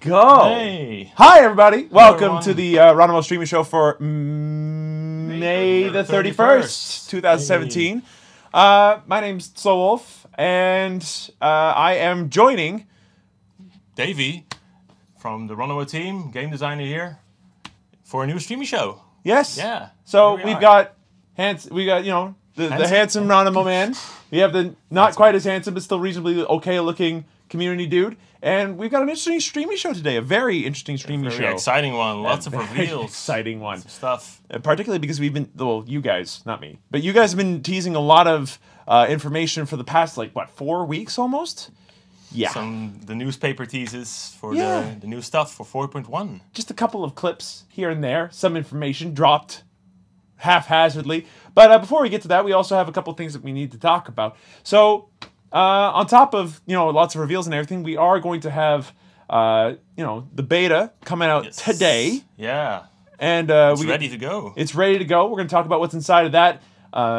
go. Hey. Hi, everybody. Welcome everyone. to the Streamisho for May the 31st, 2017. My name's Slow Wolf, and I am joining Davey from the Runaway team, game designer here, for a new Streamisho. Yes. Yeah. So here we we've are. got the handsome Runaway man. We have the not quite as handsome but still reasonably okay looking community dude, and we've got an interesting Streamisho today. A very interesting Streamisho. Very exciting one. Lots of reveals. Exciting one. Some stuff. Particularly because we've been, well, you guys, not me, but you guys have been teasing a lot of information for the past, 4 weeks almost? Yeah. The newspaper teases for Yeah. the new stuff for 4.1. Just a couple of clips here and there, some information dropped haphazardly. But before we get to that, we also have a couple things that we need to talk about. So, on top of, lots of reveals and everything, we are going to have, the beta coming out today. Yeah. And It's ready to go. It's ready to go. We're going to talk about what's inside of that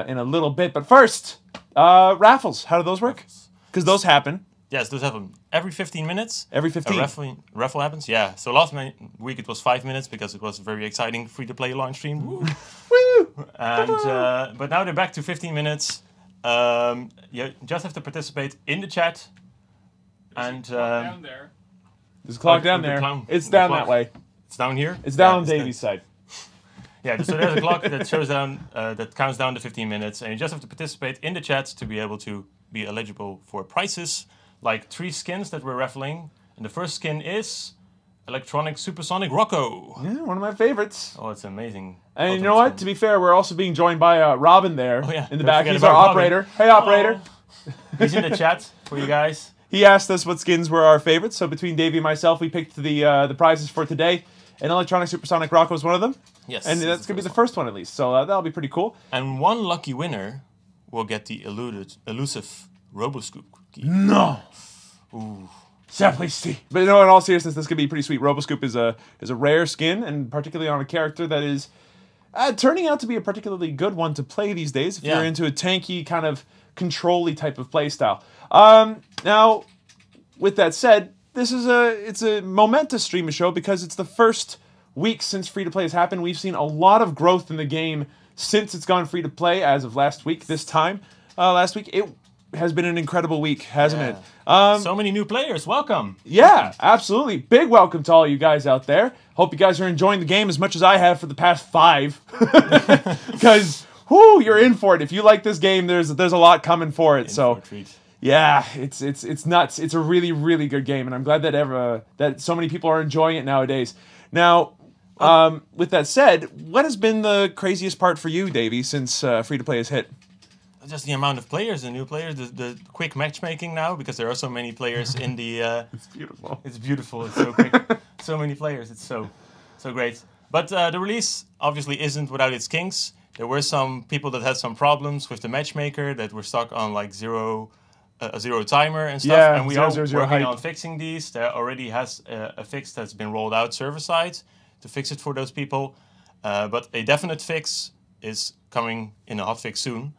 in a little bit. But first, raffles. How do those work? Because those happen. Yes, those happen every 15 minutes. Every 15. A raffle happens, yeah. So last week it was 5 minutes because it was a very exciting free-to-play launch stream. Woo! Woo! And but now they're back to 15 minutes. You just have to participate in the chat. And down there. There's a clock down the there. clown- It's the down clock. that way. It's down here. It's down on it's Davey's side. Yeah, so there's a clock that shows down, that counts down to 15 minutes, and you just have to participate in the chat to be able to be eligible for prizes, like 3 skins that we're raffling. And the first skin is Electronic Supersonic Rocco. Yeah, one of my favorites. Oh, it's amazing. And you know what? To be fair, we're also being joined by Robin there yeah. in the Don't back. forget He's our about Robin. operator. Hey, operator. Oh. He's in the chat for you guys. He asked us what skins were our favorites, so between Davey and myself, we picked the prizes for today. And Electronic Supersonic Rocco was one of them. Yes. And that's going to be the first one at least, so that'll be pretty cool. And one lucky winner will get the elusive Roboscoop cookie. No! Ooh. Yeah, please see. But in all seriousness, this could be pretty sweet. Roboscoop is a rare skin, and particularly on a character that is turning out to be a particularly good one to play these days if you're into a tanky, kind of control-y type of playstyle. Now, with that said, it's a momentous Streamisho because it's the first week since free-to-play has happened. We've seen a lot of growth in the game since it's gone free-to-play as of last week. Last week, it has been an incredible week, hasn't it? So many new players. Welcome. Yeah, absolutely. Big welcome to all you guys out there. Hope you guys are enjoying the game as much as I have for the past 5. Because, you're in for it. If you like this game, there's a lot coming for it. Yeah, it's nuts. It's a really, really good game, and I'm glad that so many people are enjoying it nowadays. Now, with that said, what has been the craziest part for you, Davey, since free-to-play has hit? Just the amount of players, the new players, the quick matchmaking now, because there are so many players in the... It's beautiful. It's beautiful. It's so quick. So many players. It's so great. But the release obviously isn't without its kinks. There were some people that had some problems with the matchmaker that were stuck on a zero timer and stuff. Yeah, and we are 0, working hype. on fixing these. There already has a fix that's been rolled out server side to fix it for those people. But a definite fix is coming in a hotfix soon.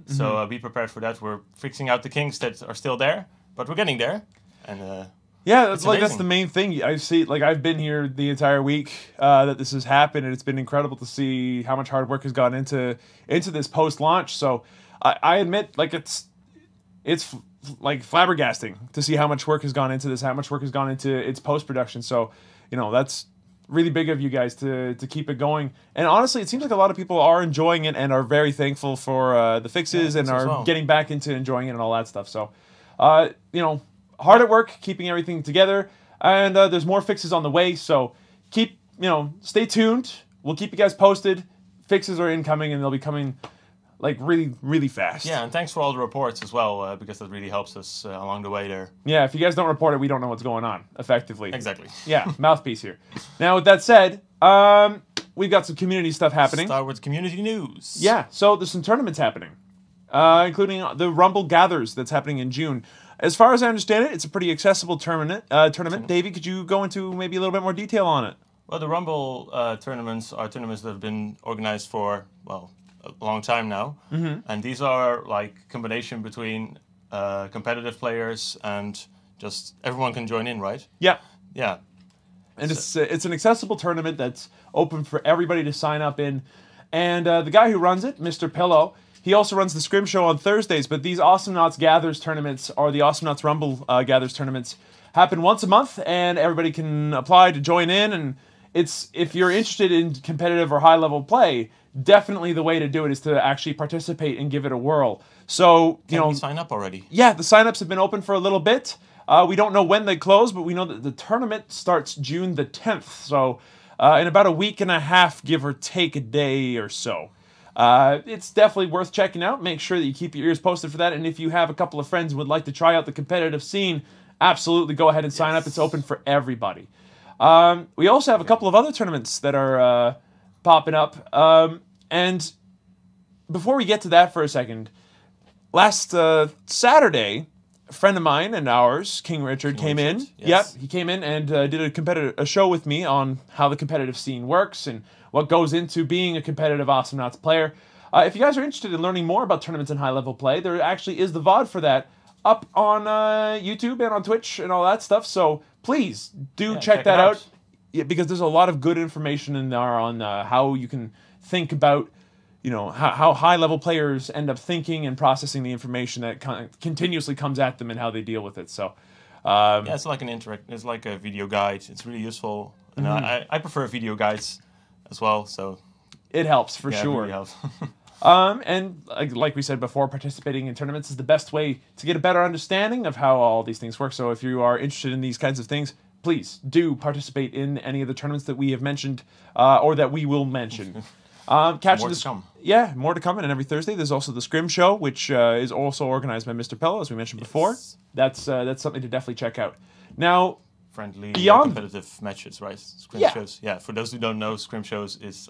So be prepared for that. We're fixing out the kinks that are still there, but we're getting there. And yeah, that's amazing. the main thing. I see. I've been here the entire week that this has happened, and it's been incredible to see how much hard work has gone into this post-launch. So I admit, it's flabbergasting to see how much work has gone into this, how much work has gone into its post-production. So that's really big of you guys to keep it going. And honestly, it seems like a lot of people are enjoying it and are very thankful for the fixes and are getting back into enjoying it and all that stuff. So, hard at work, keeping everything together. And there's more fixes on the way. So stay tuned. We'll keep you guys posted. Fixes are incoming and they'll be coming really, really fast. yeah, and thanks for all the reports as well, because that really helps us along the way there. Yeah, if you guys don't report it, we don't know what's going on, effectively. Exactly. Yeah, mouthpiece here. Now, with that said, we've got some community stuff happening. Start with community news. Yeah, so there's some tournaments happening, including the Rumble Gathers that's happening in June. As far as I understand it, it's a pretty accessible tournament. Davey, could you go into maybe a little bit more detail on it? Well, the Rumble tournaments are tournaments that have been organized for, a long time now. And these are combination between competitive players and just everyone can join in, right? Yeah. Yeah. And it's an accessible tournament that's open for everybody to sign up in. And the guy who runs it, Mr. Pillow, he also runs the Streamisho on Thursdays. But these Awesome Knots Gathers tournaments, or the Awesome Knots Rumble Gathers tournaments, happen once a month, and everybody can apply to join in. And if you're interested in competitive or high-level play, definitely the way to do it is to actually participate and give it a whirl. So, Can we sign up already? Yeah, the sign-ups have been open for a little bit. We don't know when they close, but we know that the tournament starts June the 10th. So in about a week and a half, give or take a day or so. It's definitely worth checking out. Make sure that you keep your ears posted for that. And if you have a couple of friends who would like to try out the competitive scene, absolutely go ahead and sign up. It's open for everybody. We also have a couple of other tournaments that are popping up. And before we get to that for a second, last Saturday, a friend of mine and ours, King Richard, came in. Yes. Yep, he came in and did a show with me on how the competitive scene works and what goes into being a competitive Awesome Knots player. If you guys are interested in learning more about tournaments and high-level play, there actually is the VOD for that up on YouTube and on Twitch and all that stuff. So please do check that out. Yeah, because there's a lot of good information in there on how you can think about, how high-level players end up thinking and processing the information that continuously comes at them and how they deal with it. So, yeah, it's like it's like a video guide. It's really useful, and I prefer video guides as well. So it helps for sure. It really helps. And like we said before, participating in tournaments is the best way to get a better understanding of how all these things work. So if you are interested in these kinds of things, please do participate in any of the tournaments that we have mentioned or that we will mention. More to come. Yeah, more to come. And every Thursday, there's also the Streamisho, which is also organized by Mr. Pello, as we mentioned before. That's something to definitely check out. Now, friendly, beyond competitive matches, right? Scrimshows. Yeah. For those who don't know, Scrimshows is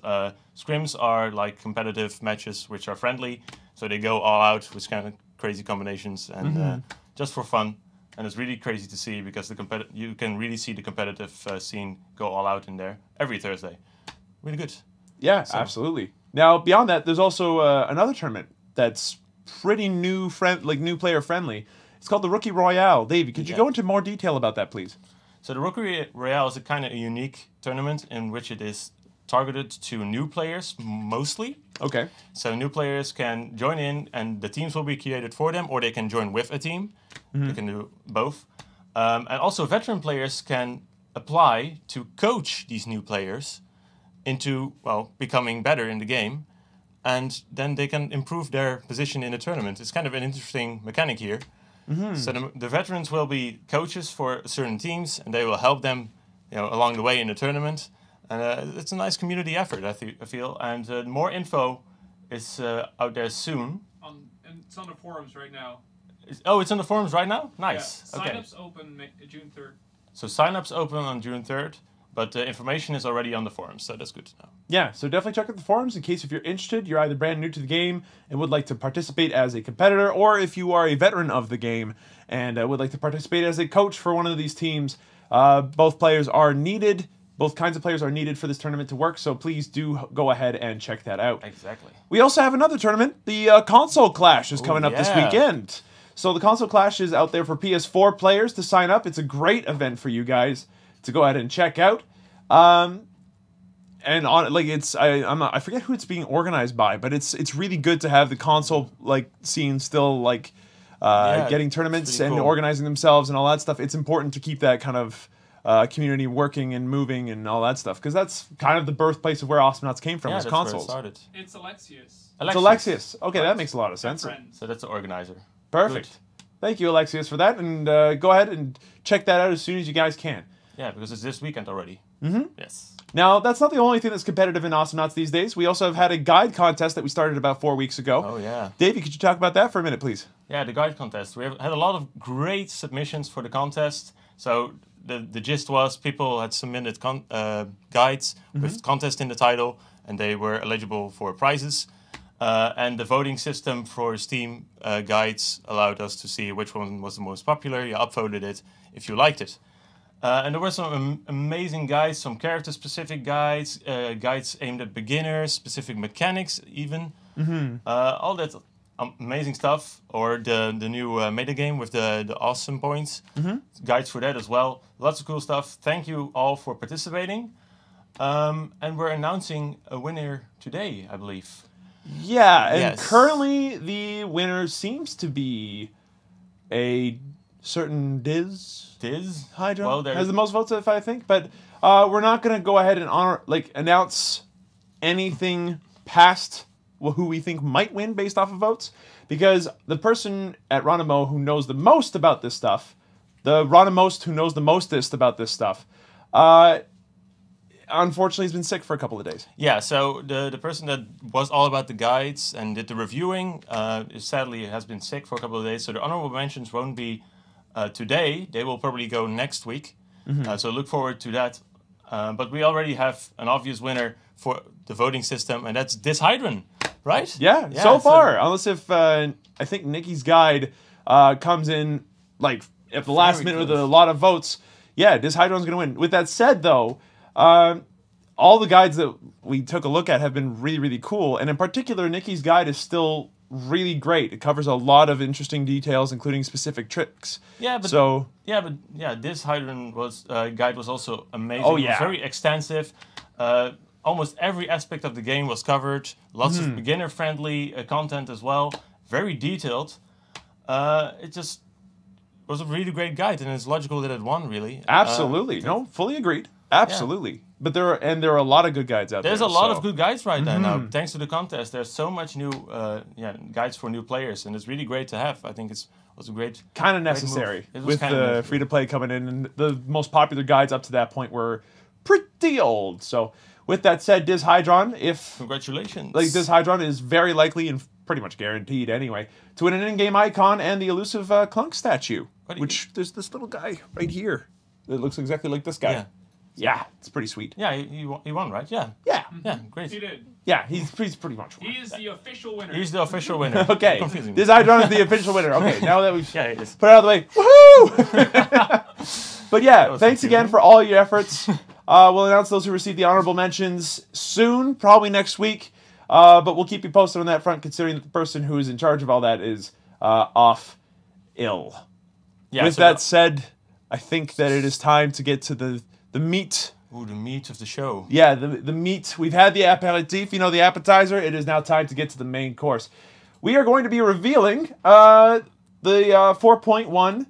scrims are like competitive matches which are friendly, so they go all out with kind of crazy combinations and just for fun. And it's really crazy to see because you can really see the competitive scene go all out in there every Thursday. Really good. Yeah, absolutely. Now, beyond that, there's also another tournament that's pretty new player friendly. It's called the Rookie Royale. Davey, could you go into more detail about that, please? So the Rookie Royale is a kind of a unique tournament in which it is targeted to new players mostly. Okay. So new players can join in, and the teams will be created for them, or they can join with a team. They can do both. And also veteran players can apply to coach these new players into, well, becoming better in the game, and then they can improve their position in the tournament. It's kind of an interesting mechanic here. So the veterans will be coaches for certain teams, and they will help them, along the way in the tournament. And it's a nice community effort, I feel. And more info is out there soon. And it's on the forums right now. It's on the forums right now? Nice. Yeah. Okay. Sign-ups open June 3rd. So sign-ups open on June 3rd. But the information is already on the forums, so that's good to know. Yeah, so definitely check out the forums in case if you're interested, you're either brand new to the game and would like to participate as a competitor, or if you are a veteran of the game and would like to participate as a coach for one of these teams. Both players are needed. Both kinds of players are needed for this tournament to work, so please do go ahead and check that out. Exactly. We also have another tournament. The Console Clash is coming up this weekend. So the Console Clash is out there for PS4 players to sign up. It's a great event for you guys to go ahead and check out. And on I forget who it's being organized by, but it's really good to have the console scene still getting tournaments and organizing themselves and all that stuff. It's important to keep that kind of community working and moving and all that stuff, because that's kind of the birthplace of where Awesome Knots came from, was consoles. Where it started. It's Alexius. It's Alexius. Okay, that makes a lot of sense. So that's the organizer. Perfect. Good. Thank you, Alexius, for that, and go ahead and check that out as soon as you guys can. Yeah, because it's this weekend already. Yes. Now, that's not the only thing that's competitive in Awesome Knots these days. We also have had a guide contest that we started about 4 weeks ago. Oh, yeah. Davey, could you talk about that for a minute, please? Yeah, the guide contest. We have had a lot of great submissions for the contest. So the gist was people had submitted guides with contest in the title, and they were eligible for prizes. And the voting system for Steam guides allowed us to see which one was the most popular. You upvoted it if you liked it. And there were some amazing guides, some character-specific guides, guides aimed at beginners, specific mechanics even. All that amazing stuff, or the new meta game with the awesome points, guides for that as well. Lots of cool stuff. Thank you all for participating. And we're announcing a winner today, I believe. Yeah, and Yes. currently the winner seems to be a certain Diz Hydra. Well, there has the most votes, if I think. But we're not going to go ahead and announce anything past who we think might win based off of votes, because the person at Ronimo who knows the most about this stuff, the Ronimost who knows the mostest about this stuff, unfortunately, he's been sick for a couple of days. Yeah, so the person that was all about the guides and did the reviewing sadly has been sick for a couple of days. So the honorable mentions won't be today. They will probably go next week. So look forward to that. But we already have an obvious winner for the voting system, and that's Dishydron, right? Yeah, so far. Unless if I think Nikki's guide comes in like at the last minute with a lot of votes. Yeah, Dishydron's going to win. With that said, though, all the guides that we took a look at have been really, really cool. And in particular, Nikki's guide is still really great. It covers a lot of interesting details, including specific tricks. Yeah, but this Hydron guide was also amazing. Oh, It yeah. was very extensive. Almost every aspect of the game was covered. Lots of beginner-friendly content as well. Very detailed. It just was a really great guide, and it's logical that it won, really. Absolutely. No, fully agreed. Absolutely. But there are a lot of good guides out there. There's a lot of good guides right now. Thanks to the contest, there's so much new guides for new players, and it's really great to have. I think it was a great kind of necessary It was with kinda the necessary. free-to-play coming in, and the most popular guides up to that point were pretty old. So with that said, Dishydron, Congratulations. Dishydron is very likely and pretty much guaranteed anyway to win an in-game icon and the elusive Clunk statue, which there's this little guy right here that looks exactly like this guy. Yeah. Yeah, it's pretty sweet. Yeah, he won, right? Yeah. Yeah. Yeah, great. He did. Yeah, he's pretty much won. He is the official winner. He's the official winner. Okay, Confusing me. Dishydron is the official winner. Okay, now that we've Yeah, it is. put it out of the way, woohoo! But yeah, thanks again for all your efforts. We'll announce those who received the honorable mentions soon, probably next week. But we'll keep you posted on that front, considering that the person who is in charge of all that is off ill. Yeah, With so that said, I think that it is time to get to the meat. Ooh, the meat of the show. Yeah, the meat. We've had the aperitif, the appetizer. It is now time to get to the main course. We are going to be revealing the 4.1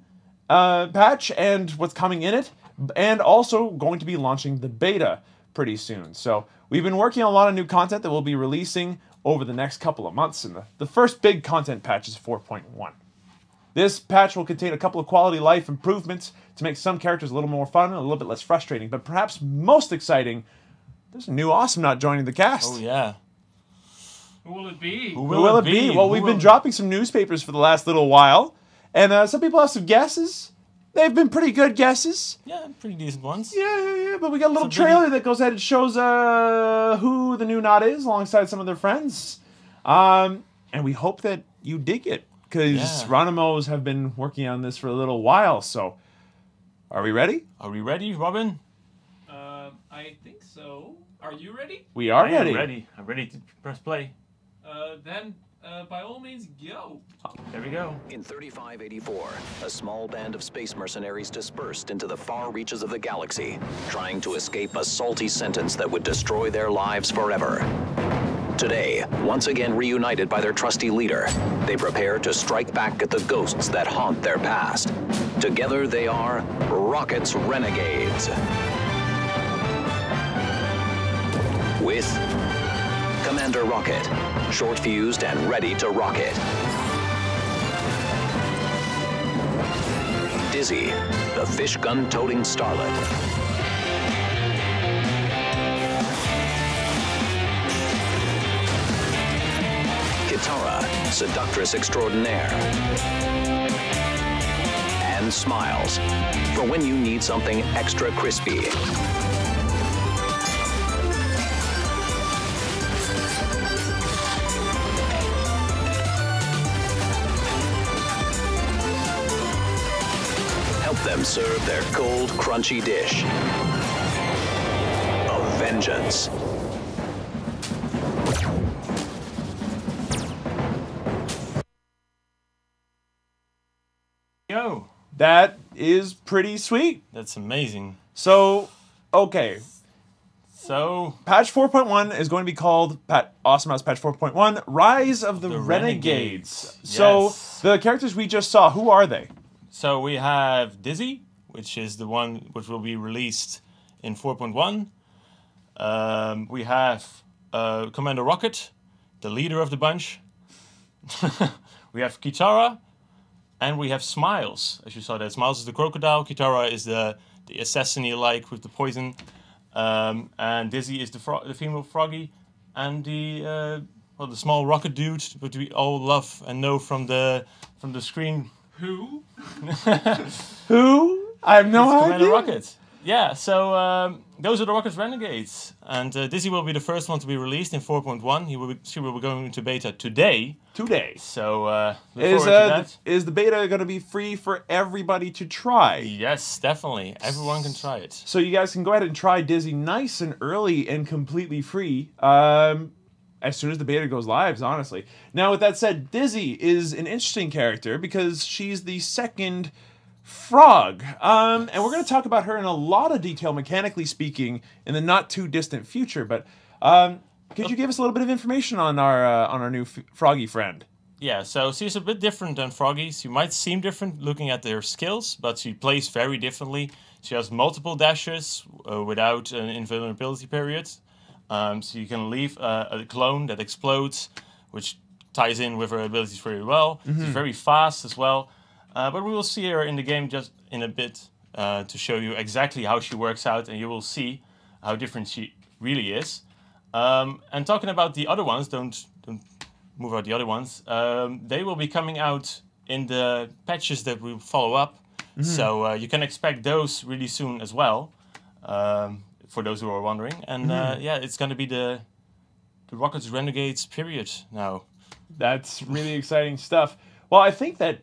patch and what's coming in it, and also going to be launching the beta pretty soon. So we've been working on a lot of new content that we'll be releasing over the next couple of months, and the first big content patch is 4.1. This patch will contain a couple of quality life improvements to make some characters a little more fun and a little bit less frustrating. But perhaps most exciting, there's a new Awesome Not joining the cast. Oh, yeah. Who will it be? Who will it be? Well, we've been dropping some newspapers for the last little while, and some people have some guesses. They've been pretty good guesses. Yeah, pretty decent ones. Yeah, but we got a little Some trailer that goes ahead and shows who the new Not is alongside some of their friends. And we hope that you dig it, because Ronimos have been working on this for a little while, so are we ready? Are we ready, Robin? I think so. Are you ready? We are I ready. am ready. I'm ready to press play. Then, by all means, go. There we go. In 3584, a small band of space mercenaries dispersed into the far reaches of the galaxy, trying to escape a salty sentence that would destroy their lives forever. Today, once again reunited by their trusty leader, they prepare to strike back at the ghosts that haunt their past. Together they are Rocket's Renegades. With Commander Rocket, short-fused and ready to rocket. Dizzy, the fish gun-toting starlet. Kitara, seductress extraordinaire. And Smiles, for when you need something extra crispy. Help them serve their cold, crunchy dish of vengeance. go. That is pretty sweet. That's amazing. So, okay. So, Patch 4.1 is going to be called Awesome House Patch 4.1 Rise of the Renegades. So, Yes. the characters we just saw, who are they? So we have Dizzy, which is the one which will be released in 4.1. We have Commander Rocket, the leader of the bunch. We have Kitara, and we have Smiles. As you saw that, Smiles is the crocodile. Kitara is the assassin you like with the poison. And Dizzy is the female froggy, and the small rocket dude, which we all love and know from the screen. Who? Who? I have no Commander idea. Rocket. Yeah, so those are the Rocket's Renegades. And Dizzy will be the first one to be released in 4.1. She will be going into beta today. So look forward to that. Is the beta going to be free for everybody to try? Yes, definitely. Everyone can try it. So you guys can go ahead and try Dizzy nice and early and completely free as soon as the beta goes live, honestly. Now, with that said, Dizzy is an interesting character because she's the second frog. And we're going to talk about her in a lot of detail, mechanically speaking, in the not-too-distant future. But could you give us a little bit of information on our new froggy friend? Yeah, so she's a bit different than Froggy. She might seem different looking at her skills, but she plays very differently. She has multiple dashes without an invulnerability period. So you can leave a clone that explodes, which ties in with her abilities very well. She's very fast as well. But we will see her in the game just in a bit to show you exactly how she works out, and you will see how different she really is. And talking about the other ones, don't move out the other ones. They will be coming out in the patches that will follow up. So you can expect those really soon as well, for those who are wondering. And yeah, it's going to be the Rocket's Renegades period now. That's really exciting stuff. Well, I think that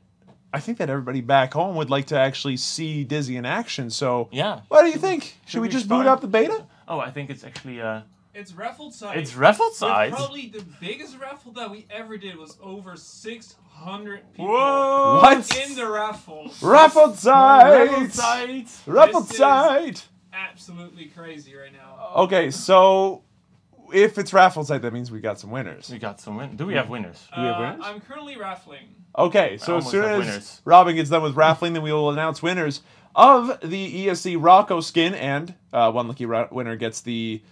everybody back home would like to actually see Dizzy in action. So, Yeah. what do you think? Should we we just start? boot up the beta? Oh, I think it's actually... It's raffle site. It's raffle site? Probably the biggest raffle that we ever did was over 600 people Whoa! What? in the raffle. Raffle site! Raffle site! Raffle This is- site! Absolutely crazy right now. Okay, so if it's raffle site, that means we got some winners. We got some winners. Do we have winners? we have winners? I'm currently raffling. Okay, so as almost soon have as winners. Robin gets done with raffling, then we will announce winners of the ESC Rocco skin, and one lucky winner gets the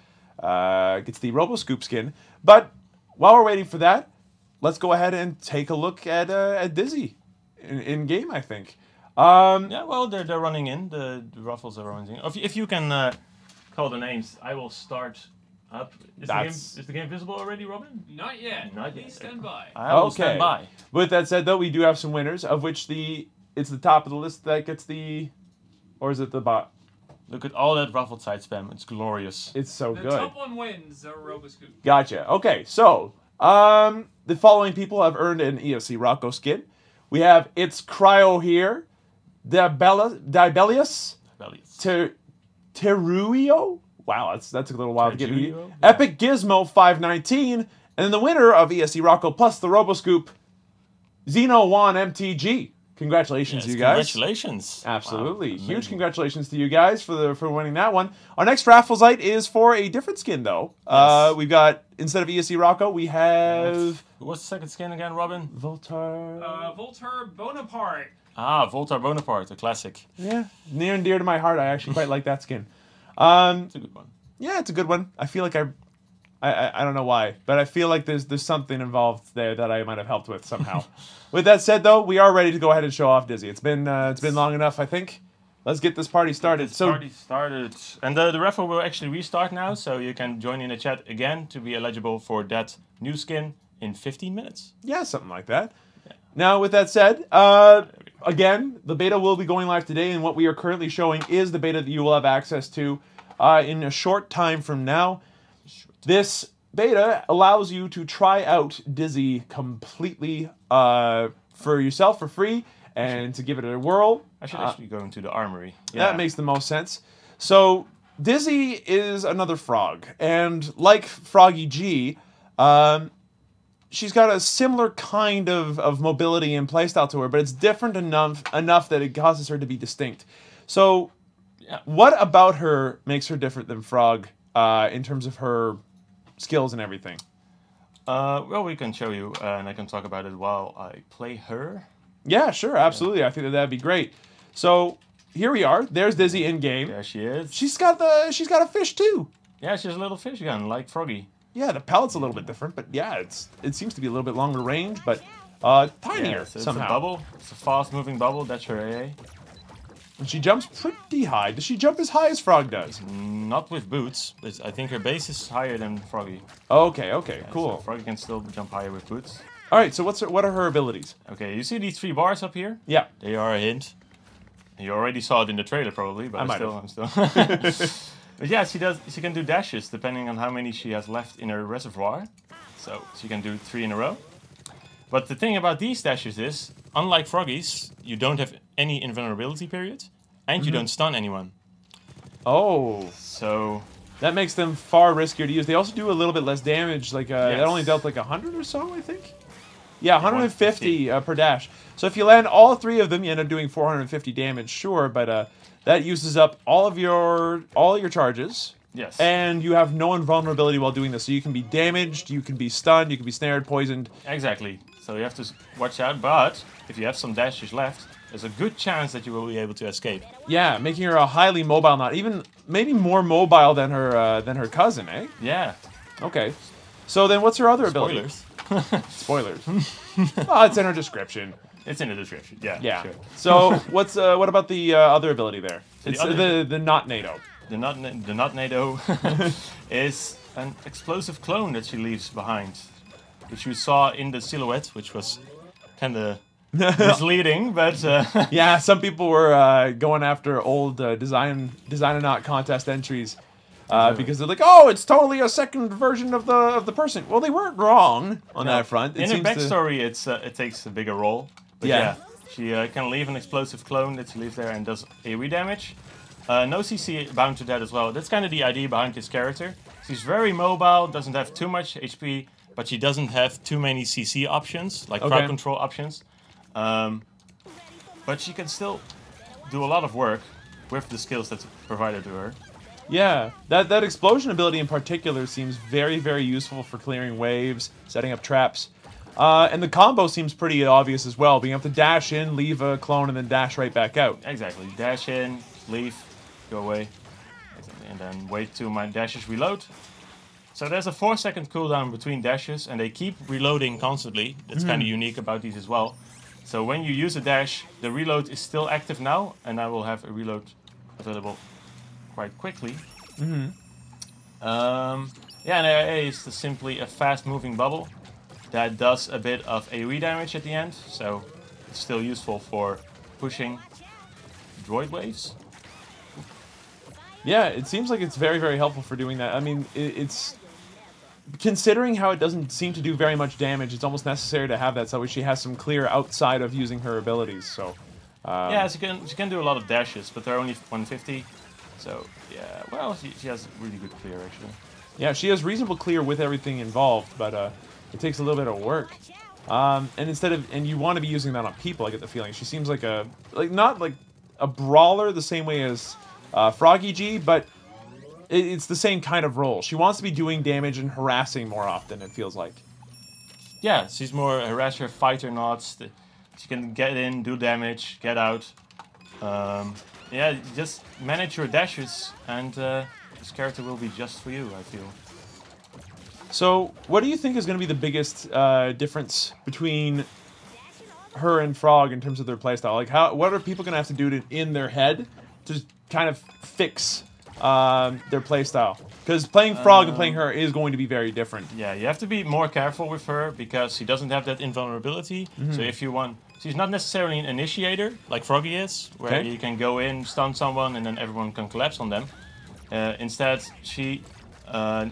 RoboScoop skin. But while we're waiting for that, let's go ahead and take a look at Dizzy in game, I think. Yeah, well, they're running in. The raffles are running in. If you can call the names, I will start up. Is the game visible already, Robin? Not yet. Not Please yet. stand by. I will stand by. With that said, though, we do have some winners, of which it's the top of the list that gets or is it the bot? Look at all that raffle site spam. It's glorious. It's so The good. top one wins a RoboScoop. Gotcha. Okay, so the following people have earned an ESC Rocco skin. We have It's Cryo here, Dibelius, Teruio. Wow, that took a little while to get me. Teruio? Epic Gizmo 519, and then the winner of ESC Rocco plus the RoboScoop, Xeno Juan MTG. Congratulations, Yes, you guys. Congratulations. Absolutely. Wow, Huge amazing. congratulations to you guys for winning that one. Our next raffle site is for a different skin, though. Yes. We've got, instead of ESC Rocco, we have What's the second skin again, Robin? Voltar. Voltar Bonaparte. Ah, Voltar Bonaparte, a classic. Yeah, near and dear to my heart. I actually quite like that skin. It's a good one. Yeah, it's a good one. I feel like I don't know why, but I feel like there's something involved there that I might have helped with somehow. With that said, though, we are ready to go ahead and show off Dizzy. It's been long enough, I think. Let's get this party started. Party started. And the raffle will actually restart now, so you can join in the chat again to be eligible for that new skin in 15 minutes. Yeah, something like that. Yeah. Now, with that said, again, the beta will be going live today, and what we are currently showing is the beta that you will have access to in a short time from now. This beta allows you to try out Dizzy completely for yourself for free and to give it a whirl. I should actually go into the armory. That makes the most sense. So Dizzy is another frog, and like Froggy G, she's got a similar kind of mobility and playstyle to her, but it's different enough that it causes her to be distinct. So, what about her makes her different than Frog in terms of her skills and everything? Well, we can show you, and I can talk about it while I play her. Yeah, sure, absolutely. I think that'd be great. So here we are. There's Dizzy in game. There she is. She's got a fish too. Yeah, she's a little fish gun, like Froggy. Yeah, the pellet's a little bit different, but yeah, it seems to be a little bit longer range, but tinier Yeah, so somehow. It's a bubble. It's a fast-moving bubble. That's her AA. And she jumps pretty high. Does she jump as high as Frog does? Not with boots. I think her base is higher than Froggy. Okay, Yeah, cool. So Froggy can still jump higher with boots. All right, so what are her abilities? Okay, you see these 3 bars up here? Yeah. They are a hint. You already saw it in the trailer probably, but I'm still. But yeah, she can do dashes depending on how many she has left in her reservoir. So she can do 3 in a row. But the thing about these dashes is, unlike Froggy's, you don't have any invulnerability period, and you don't stun anyone. Oh, So that makes them far riskier to use. They also do a little bit less damage. Like that Yes. only dealt like 100 or so, I think. Yeah, 150 per dash. So if you land all 3 of them, you end up doing 450 damage, sure, but that uses up all your charges. yes. And you have no invulnerability while doing this. So you can be damaged, you can be stunned, you can be snared, poisoned. Exactly. So you have to watch out, but if you have some dashes left, there's a good chance that you will be able to escape. Yeah, making her a highly mobile knot, even maybe more mobile than her cousin, eh? Yeah. Okay. So then what's her other ability? Spoilers. Spoilers. Oh, it's in her description. It's in the description. Yeah. Yeah. Sure. So what about the other ability there? the It's other- the not NATO. The not NATO is an explosive clone that she leaves behind, which you saw in the silhouette, which was kind of misleading, but Yeah, some people were going after old design and not contest entries because they're like, oh, it's totally a second version of the person. Well, they weren't wrong on that front. It in her seems to- backstory, it takes a bigger role. But Yeah. she can leave an explosive clone that she leaves there and does AoE damage. No CC bound to that as well. That's kind of the idea behind this character. She's very mobile, doesn't have too much HP, but she doesn't have too many CC options, like crowd control options. But she can still do a lot of work with the skills that's provided to her. Yeah, that explosion ability in particular seems very, very useful for clearing waves, setting up traps. And the combo seems pretty obvious as well, being able to dash in, leave a clone, and then dash right back out. Exactly. Dash in, leave, go away, and then wait till my dashes reload. So there's a 4-second cooldown between dashes, and they keep reloading constantly. That's kind of unique about these as well. So when you use a dash, the reload is still active now, and I will have a reload available quite quickly. Yeah, and AA is simply a fast-moving bubble that does a bit of AoE damage at the end, so it's still useful for pushing droid waves. Yeah, it seems like it's very, very helpful for doing that. I mean, it's... Considering how it doesn't seem to do very much damage, it's almost necessary to have that so she has some clear outside of using her abilities, so... Yeah, she can do a lot of dashes, but they're only 150. So, yeah, well, she has really good clear, actually. Yeah, she has reasonable clear with everything involved, but it takes a little bit of work. And you want to be using that on people, I get the feeling. She seems like not like a brawler the same way as Froggy G, but it's the same kind of role. She wants to be doing damage and harassing more often, it feels like. Yeah, she's more a harasser, fighter, not. She can get in, do damage, get out. Yeah, just manage your dashes, and this character will be just for you, I feel. So, what do you think is going to be the biggest difference between her and Frog in terms of their playstyle? Like, what are people going to have to do in their head to kind of fix their playstyle? Because playing Frog and playing her is going to be very different. Yeah, you have to be more careful with her because she doesn't have that invulnerability. So if you want... She's not necessarily an initiator, like Froggy is, where you can go in, stun someone, and then everyone can collapse on them. Instead, she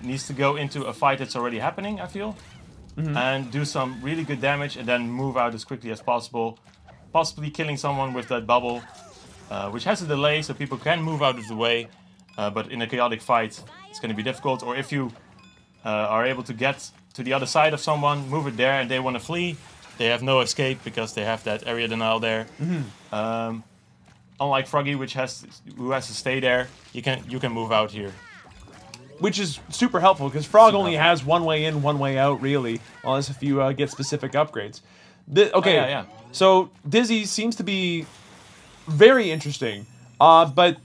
needs to go into a fight that's already happening, I feel, and do some really good damage, and then move out as quickly as possible, possibly killing someone with that bubble, which has a delay, so people can move out of the way, but in a chaotic fight, it's going to be difficult. Or if you are able to get to the other side of someone, move it there, and they want to flee. They have no escape because they have that area denial there. Unlike Froggy, who has to stay there, you can move out here. Which is super helpful, because Frog only has one way in, one way out, really, unless if you get specific upgrades. Okay, yeah. So Dizzy seems to be very interesting, but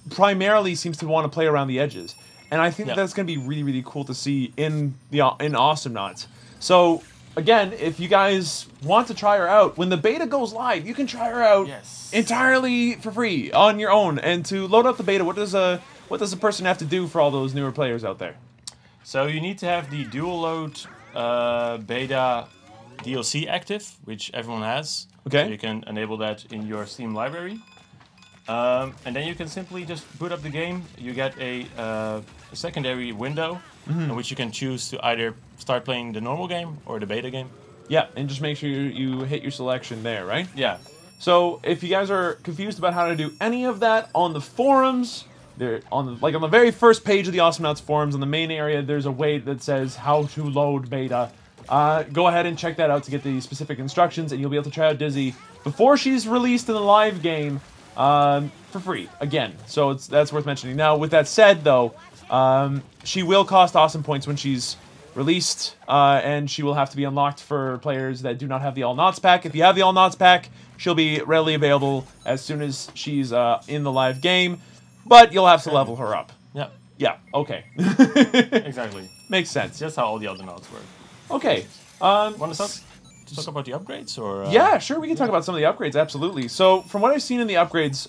primarily seems to want to play around the edges. And I think that's going to be really, really cool to see in Awesome Knots. So, again, if you guys want to try her out, when the beta goes live, you can try her out entirely for free on your own. And to load up the beta, what does a person have to do for all those newer players out there? So you need to have the dual load beta DLC active, which everyone has. Okay. So you can enable that in your Steam library. And then you can simply just boot up the game. You get a secondary window in which you can choose to either start playing the normal game or the beta game. Yeah, and just make sure you hit your selection there, right? Yeah. So if you guys are confused about how to do any of that on the forums, on the very first page of the Awesome Knots forums, in the main area, there's a way that says how to load beta. Go ahead and check that out to get the specific instructions, and you'll be able to try out Dizzy before she's released in the live game for free again. So that's worth mentioning. Now, with that said, though, she will cost awesome points when she's released, and she will have to be unlocked for players that do not have the All Knots pack. If you have the All Knots pack, she'll be readily available as soon as she's in the live game, but you'll have to level her up. Yeah. Yeah, okay. Exactly. Makes sense. That's how all the other nodes work. Okay. Want to talk about the upgrades? Or yeah, sure, we can talk about some of the upgrades, absolutely. So, from what I've seen in the upgrades,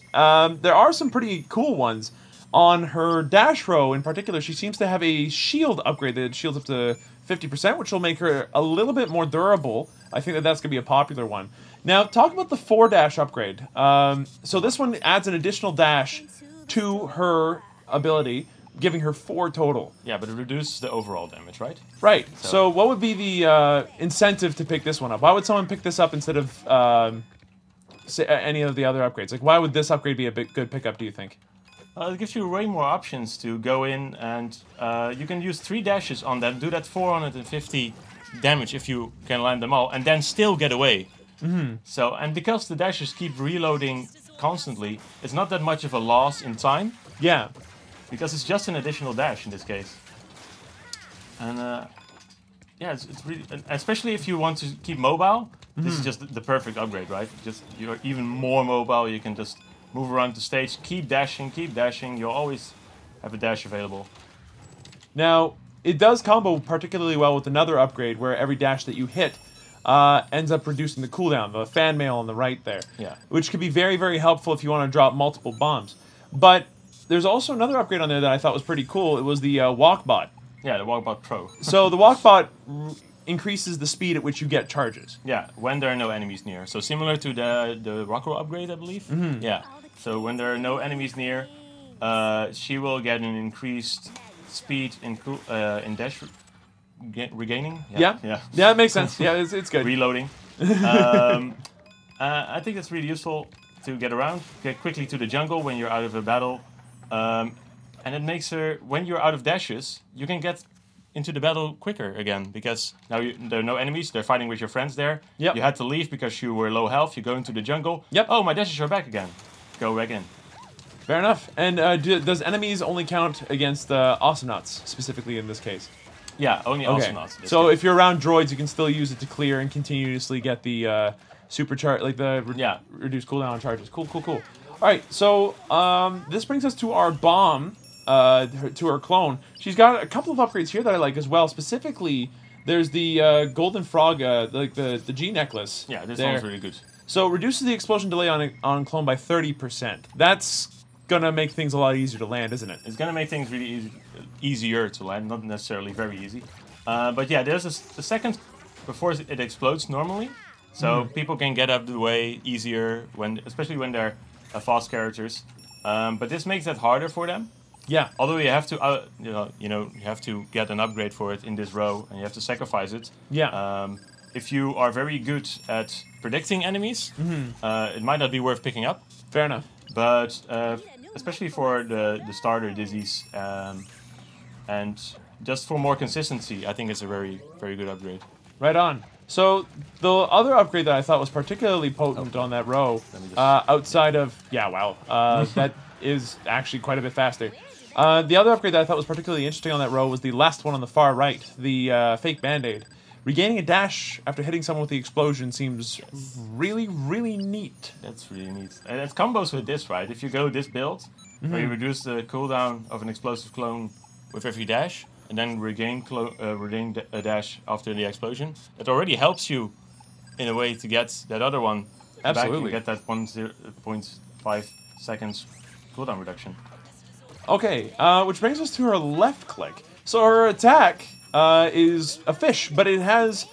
there are some pretty cool ones. On her dash row in particular, she seems to have a shield upgrade that shields up to 50%, which will make her a little bit more durable. I think that's going to be a popular one. Now, talk about the 4-dash upgrade. So this one adds an additional dash to her ability, giving her 4 total. Yeah, but it reduces the overall damage, right? Right. So what would be the incentive to pick this one up? Why would someone pick this up instead of any of the other upgrades? Like, why would this upgrade be a good pickup, do you think? It gives you way more options to go in, and you can use 3 dashes on them, do that 450 damage if you can land them all, and then still get away. So, and because the dashes keep reloading constantly, it's not that much of a loss in time. Yeah. Because it's just an additional dash in this case. And yeah, it's really, especially if you want to keep mobile, this is just the perfect upgrade, right? Just you're even more mobile, you can just move around the stage, keep dashing, you'll always have a dash available. Now, it does combo particularly well with another upgrade where every dash that you hit ends up reducing the cooldown, the fan mail on the right there. Yeah. Which could be very, very helpful if you want to drop multiple bombs. But there's also another upgrade on there that I thought was pretty cool. It was the Walkbot. Yeah, the Walkbot Pro. So the Walkbot increases the speed at which you get charges. Yeah, when there are no enemies near. So similar to the Rockroll upgrade, I believe. Yeah. So when there are no enemies near, she will get an increased speed in dash regaining. Yeah, it makes sense. Yeah, it's good. Reloading. I think it's really useful to get around, get quickly to the jungle when you're out of a battle, and it makes her, when you're out of dashes, you can get into the battle quicker again, because now there are no enemies, they're fighting with your friends there. Yep. You had to leave because you were low health, you go into the jungle. Yep. Oh, my dashes are back again. Go back in. Fair enough. And does enemies only count against Awesome Knots, specifically in this case? Yeah, only Awesome Knots. So if you're around droids, you can still use it to clear and continuously get the supercharge, like the reduced cooldown on charges. Cool. All right, so this brings us to our bomb, to her clone. She's got a couple of upgrades here that I like as well. Specifically, there's the golden frog, like the G necklace. Yeah, this there. one's really good. So reduces the explosion delay on clone by 30%. That's gonna make things a lot easier to land, isn't it? It's gonna make things really easier to land, not necessarily very easy. But yeah, there's a second before it explodes normally, so people can get out of the way easier especially when they're fast characters. But this makes that harder for them. Yeah. Although you have to, you have to get an upgrade for it in this row, and you have to sacrifice it. Yeah. If you are very good at predicting enemies, it might not be worth picking up. Fair enough. But especially for the starter Dizzies and just for more consistency, I think it's a very, very good upgrade. Right on. So the other upgrade that I thought was particularly potent on that row, outside of that is actually quite a bit faster. The other upgrade that I thought was particularly interesting on that row was the last one on the far right, the fake Band-Aid. Regaining a dash after hitting someone with the explosion seems really, really neat. That's really neat. And it combos with this, right? If you go this build, where you reduce the cooldown of an explosive clone with every dash, and then regain a dash after the explosion, it already helps you in a way to get that other one Absolutely. back and get that 1.5 seconds cooldown reduction. Okay, which brings us to her left click. So her attack is a fish, but it has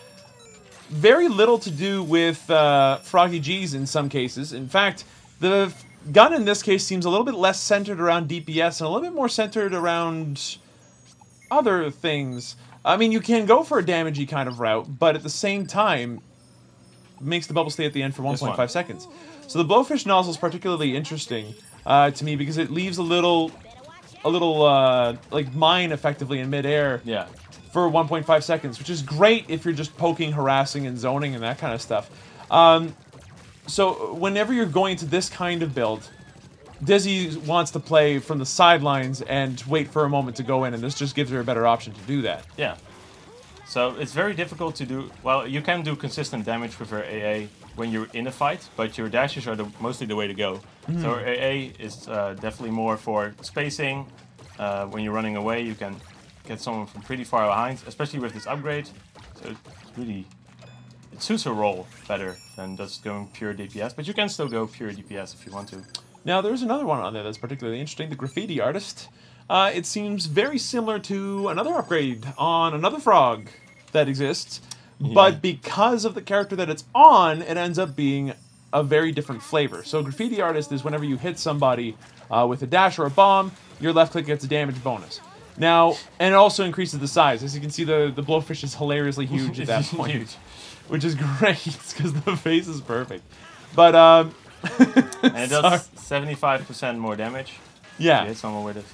very little to do with Froggy G's in some cases. In fact, the gun in this case seems a little bit less centered around DPS and a little bit more centered around other things. I mean, you can go for a damagey kind of route, but at the same time, makes the bubble stay at the end for 1.5 seconds. So the blowfish nozzle is particularly interesting to me because it leaves a little like mine effectively in midair. Yeah. For 1.5 seconds, which is great if you're just poking, harassing, and zoning and that kind of stuff. So whenever you're going to this kind of build, Dizzy wants to play from the sidelines and wait for a moment to go in, and this just gives her a better option to do that. Yeah. So it's very difficult to do. Well, you can do consistent damage with her AA when you're in a fight, but your dashes are mostly the way to go. So her AA is definitely more for spacing. When you're running away, you can get someone from pretty far behind, especially with this upgrade. So it suits her role better than just going pure DPS, but you can still go pure DPS if you want to. Now, there's another one on there that's particularly interesting, the Graffiti Artist. It seems very similar to another upgrade on another frog that exists, but because of the character that it's on, it ends up being a very different flavor. So Graffiti Artist is whenever you hit somebody with a dash or a bomb, your left click gets a damage bonus. Now, and it also increases the size. As you can see, the blowfish is hilariously huge at that point, which is great because the face is perfect. But and it does 75% more damage. Yeah. You hit someone with it.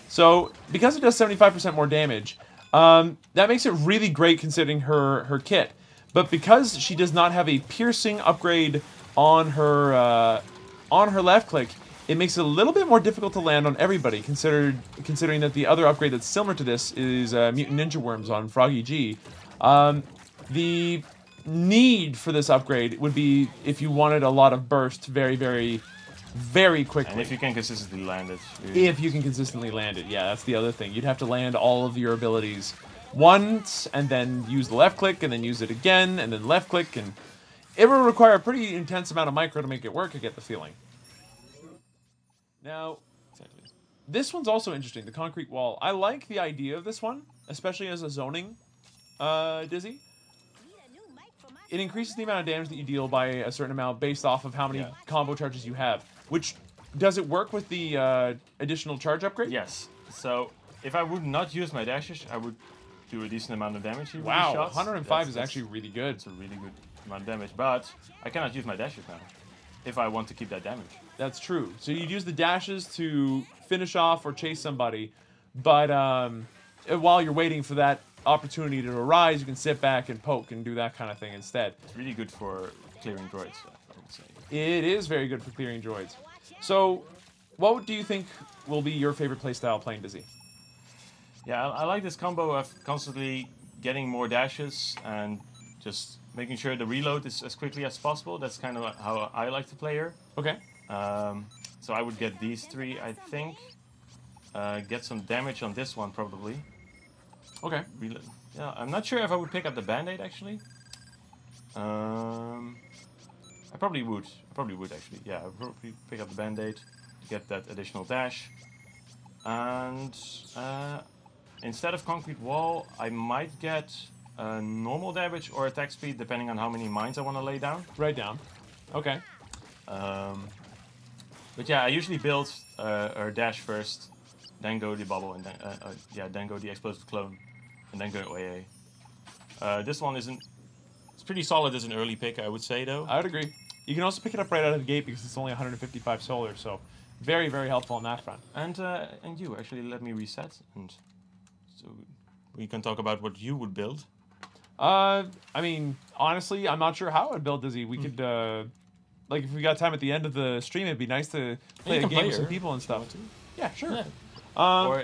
So because it does 75% more damage, that makes it really great considering her kit. But because she does not have a piercing upgrade on her left click, it makes it a little bit more difficult to land on everybody, considering that the other upgrade that's similar to this is Mutant Ninja Worms on Froggy G. The need for this upgrade would be if you wanted a lot of burst very, very, very quickly. And if you can consistently land it. If you can consistently land it, yeah, that's the other thing. You'd have to land all of your abilities once, and then use the left click, and then use it again, and then left click, and it will require a pretty intense amount of micro to make it work, I get the feeling. Now, this one's also interesting, the concrete wall. I like the idea of this one, especially as a zoning Dizzy. It increases the amount of damage that you deal by a certain amount based off of how many combo charges you have. Which, does it work with the additional charge upgrade? Yes. So, if I would not use my dashes, I would do a decent amount of damage. Wow, 105 is actually really good. It's a really good amount of damage, but I cannot use my dashes now if I want to keep that damage. That's true. So you'd use the dashes to finish off or chase somebody, but while you're waiting for that opportunity to arise, you can sit back and poke and do that kind of thing instead. It's really good for clearing droids, I would say. It is very good for clearing droids. So, what do you think will be your favorite playstyle playing Dizzy? Yeah, I like this combo of constantly getting more dashes and just making sure the reload is as quickly as possible. That's kind of how I like to play her. Okay. So I would get these three, I think. Get some damage on this one, probably. Okay. Yeah, I'm not sure if I would pick up the Band-Aid, actually. I probably would. Actually. Yeah, I would probably pick up the Band-Aid to get that additional dash. And instead of Concrete Wall, I might get normal damage or attack speed, depending on how many mines I want to lay down. Right down. Okay. But yeah, I usually build or dash first, then go the bubble, and then go the explosive clone, and then go AA. This one it's pretty solid as an early pick, I would say, though. I would agree. You can also pick it up right out of the gate because it's only 155 solar, so very, very helpful on that front. And you actually let me reset, and so we can talk about what you would build. I mean, honestly, I'm not sure how I'd build Dizzy. We could, like, if we got time at the end of the stream, it'd be nice to play a can game play with some her people and stuff. Yeah, sure. Yeah. Or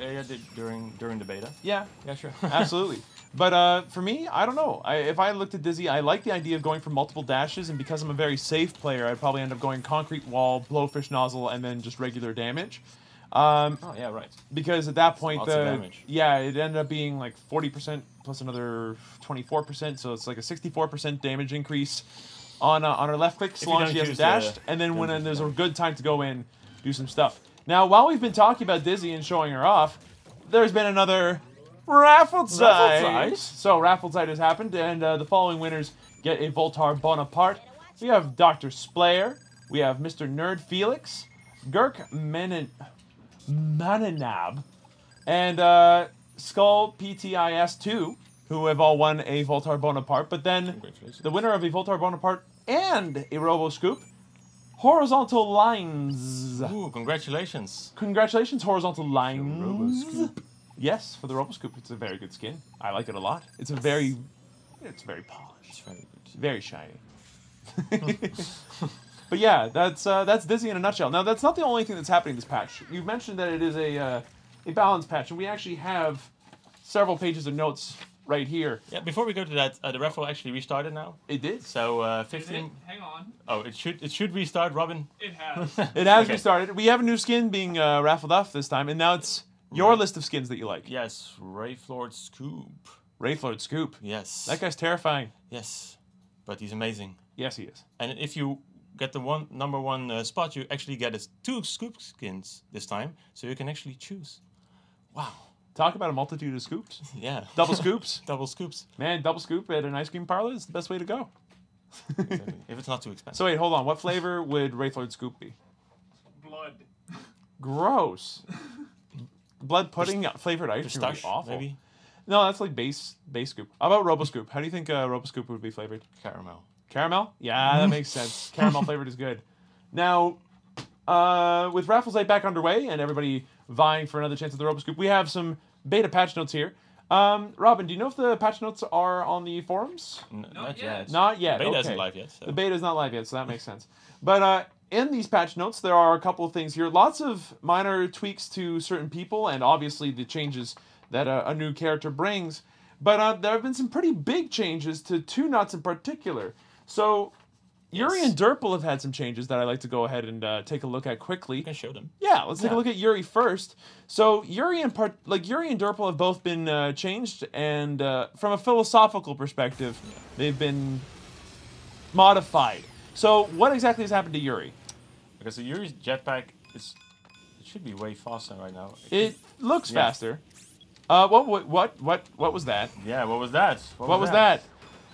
during the beta. Yeah, Yeah, sure. absolutely. But for me, I don't know. If I looked at Dizzy, I like the idea of going for multiple dashes, and because I'm a very safe player, I'd probably end up going concrete wall, blowfish nozzle, and then just regular damage. Oh yeah, right. Because at that point, Lots of damage. yeah, it ended up being like 40% plus another 24%, so it's like a 64% damage increase on her left click, as long as she hasn't dashed, and then when there's a good time to go in, do some stuff. Now, while we've been talking about Dizzy and showing her off, there's been another raffle site. So raffle site has happened, and the following winners get a Voltar Bonaparte. We have Dr. Splayer, we have Mr. Nerd Felix, Gurk Mananab, and Skull PTIS2, who have all won a Voltar Bonaparte. But then the winner of a Voltar Bonaparte and a Robo Scoop, Horizontal Lines. Ooh, congratulations. Congratulations, Horizontal Lines. Robo-Scoop. Yes, for the Robo Scoop. It's a very good skin. I like it a lot. It's very polished. It's very good. Very shiny. But yeah, that's Dizzy in a nutshell. Now, that's not the only thing that's happening this patch. You mentioned that it is a balance patch, and we actually have several pages of notes right here. Yeah, before we go to that, the raffle actually restarted now. It did. So 15. Hang on. Oh, it should restart, Robin. It has. It has Okay. restarted. We have a new skin being raffled off this time, and now it's your list of skins that you like. Yes, Rayflord Scoop. Rayflord Scoop. Yes. That guy's terrifying. Yes, but he's amazing. Yes, he is. And if you get the number one spot, you actually get 2 Scoop skins this time, so you can actually choose. Wow. Talk about a multitude of scoops. Yeah. Double scoops. Double scoops. Man, double scoop at an ice cream parlor is the best way to go. Exactly. If it's not too expensive. So wait, hold on. What flavor would Rayflord Scoop be? Blood. Gross. Blood pudding flavored ice cream would be Pistachio, awful. maybe. No, that's like base scoop. How about Robo Scoop? How do you think Robo Scoop would be flavored? Caramel. Caramel? Yeah, that makes sense. Caramel flavored is good. Now, with Raffles Night back underway and everybody vying for another chance at the Robo Scoop, we have some beta patch notes here. Robin, do you know if the patch notes are on the forums? Not yet. yet. Not yet. The beta okay. isn't live yet. So. The beta is not live yet, so that makes sense. But in these patch notes, there are a couple of things here. Lots of minor tweaks to certain people, and obviously the changes that a new character brings. But there have been some pretty big changes to 2 nuts in particular. So Yuri and Durple have had some changes that I'd like to go ahead and take a look at quickly. You can show them. Yeah, let's take a look at Yuri first. So Yuri and Durple have both been changed, and from a philosophical perspective, they've been modified. So what exactly has happened to Yuri? Because the Yuri's jetpack it should be way faster right now. It looks faster. What was that? Yeah, what was that? What was that?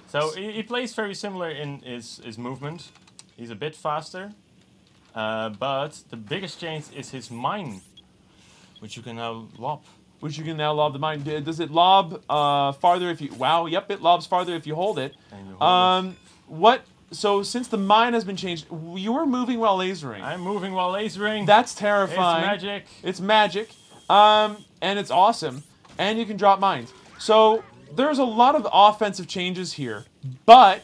So he plays very similar in his movement. He's a bit faster, but the biggest change is his mine, which you can now lob. Which you can now lob the mine. Does it lob farther if you... Wow, yep, it lobs farther if you hold it. And you hold it. What... So since the mine has been changed, you were moving while lasering. I'm moving while lasering. That's terrifying. It's magic. It's magic. And it's awesome. And you can drop mines. So there's a lot of offensive changes here. But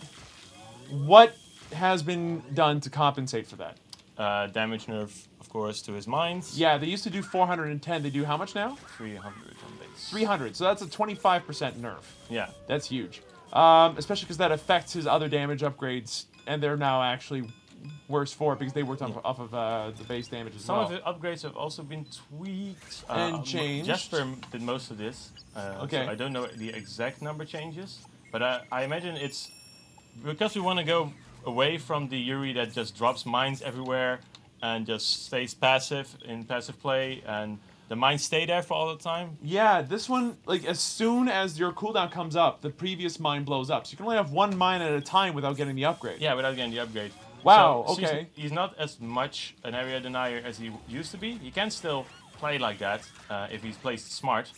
what has been done to compensate for that? Damage nerf, of course, to his mines. Yeah, they used to do 410. They do how much now? 300 on base. 300. So that's a 25% nerf. Yeah. That's huge. Especially because that affects his other damage upgrades, and they're now actually worse for it because they worked off of the base damage as Some well. of the upgrades have also been tweaked. And changed. Jasper did most of this. Okay. So I don't know the exact number changes, but I imagine it's because we want to go away from the Yuri that just drops mines everywhere and just stays passive in passive play, and the mines stay there for all the time. Yeah, this one, like, as soon as your cooldown comes up, the previous mine blows up. So you can only have 1 mine at a time without getting the upgrade. Yeah, without getting the upgrade. Wow, So, okay. He's not as much an area denier as he used to be. He can still play like that if he's played smart.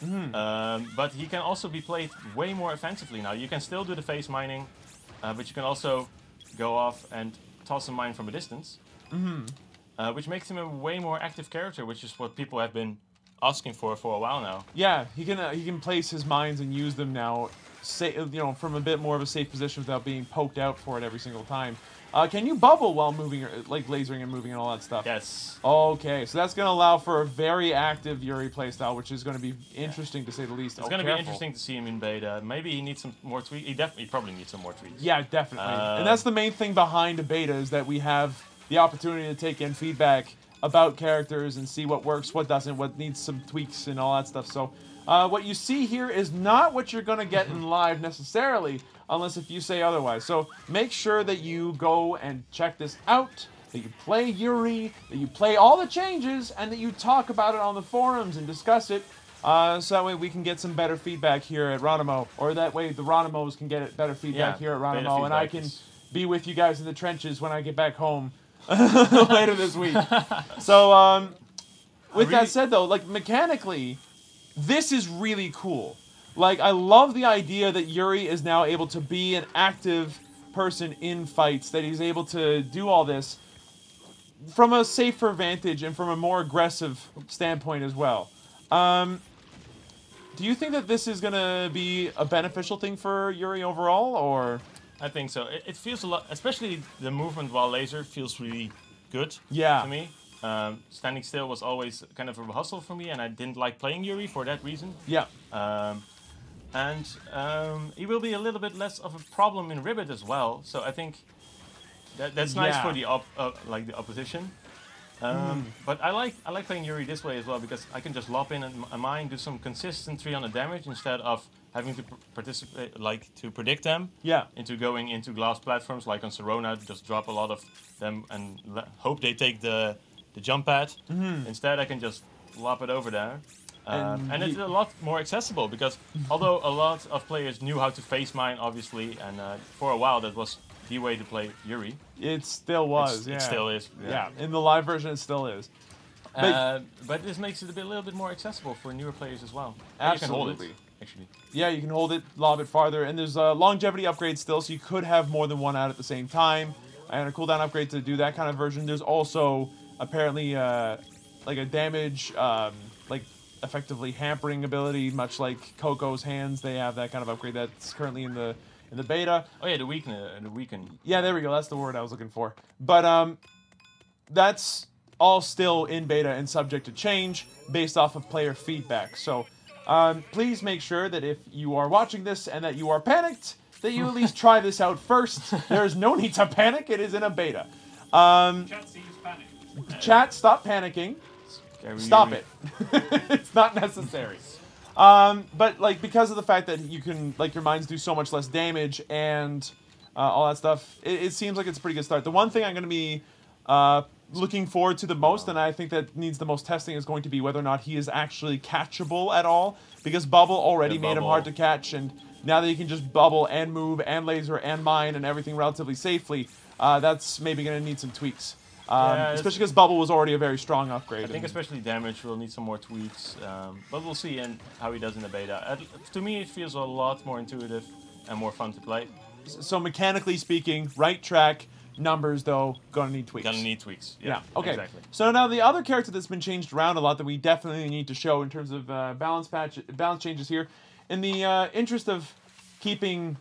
But he can also be played way more offensively now. You can still do the phase mining, but you can also go off and toss a mine from a distance. Which makes him a way more active character, which is what people have been asking for a while now. Yeah, he can place his mines and use them now, from a bit more of a safe position without being poked out for it every single time. Can you bubble while moving, like lasering and moving and all that stuff? Yes. Okay, so that's going to allow for a very active Yuri playstyle, which is going to be interesting to say the least. It's going to be interesting to see him in beta. Maybe he needs some more tweaks. He probably needs some more tweaks. Yeah, definitely. And that's the main thing behind a beta, is that we have the opportunity to take in feedback about characters and see what works, what doesn't, what needs some tweaks and all that stuff. So what you see here is not what you're going to get in live necessarily, unless if you say otherwise. So make sure that you go and check this out, that you play Yuri, that you play all the changes, and that you talk about it on the forums and discuss it, so that way we can get some better feedback here at Ronimo, or that way the Ronimos can get better feedback here at Ronimo, and I can be with you guys in the trenches when I get back home later this week. So, with that said, though, like, mechanically, this is really cool. Like, I love the idea that Yuri is now able to be an active person in fights, that he's able to do all this from a safer vantage and from a more aggressive standpoint as well. Do you think that this is going to be a beneficial thing for Yuri overall, or...? I think so. It feels a lot, especially the movement while laser feels really good to me. Standing still was always kind of a hustle for me, and I didn't like playing Yuri for that reason. Yeah. And he will be a little bit less of a problem in Ribbit as well. So I think that's nice for the the opposition. But I like playing Yuri this way as well, because I can just lop in a mine, do some consistent 300 damage instead of having to participate, to predict them. Yeah. Into going into glass platforms like on Serona, just drop a lot of them and hope they take the jump pad. Instead, I can just lop it over there. And it's a lot more accessible, because although a lot of players knew how to face mine, obviously, and for a while that was the way to play Yuri. It still was, It still is. Yeah, in the live version it still is. But this makes it a little bit more accessible for newer players as well. Absolutely. You can hold it, actually. Yeah, you can hold it, lob it farther, and there's a longevity upgrade still, so you could have more than one out at the same time, and a cooldown upgrade to do that kind of version. There's also apparently like a damage, effectively hampering ability, much like Coco's hands. They have that kind of upgrade that's currently in the beta. Oh yeah, the weaken. Yeah, there we go. That's the word I was looking for. But that's all still in beta and subject to change based off of player feedback. So please make sure that if you are watching this and that you are panicked, that you at least try this out first. There is no need to panic. It is in a beta. Chat seems panicked. Chat, stop panicking. Stop it. It's not necessary. But because of the fact that you can, your mines do so much less damage and all that stuff, it seems like it's a pretty good start. The one thing I'm going to be looking forward to the most, and I think that needs the most testing, is going to be whether or not he is actually catchable at all, because Bubble already made him hard to catch, and now that you can just bubble and move and laser and mine and everything relatively safely, that's maybe going to need some tweaks. Especially because Bubble was already a very strong upgrade. I think especially damage will need some more tweaks, but we'll see how he does in the beta. To me, it feels a lot more intuitive and more fun to play. So mechanically speaking, right track, numbers though, gonna need tweaks. Gonna need tweaks. Yeah. Okay. Exactly. So now the other character that's been changed around a lot that we definitely need to show in terms of balance changes here, in the interest of keeping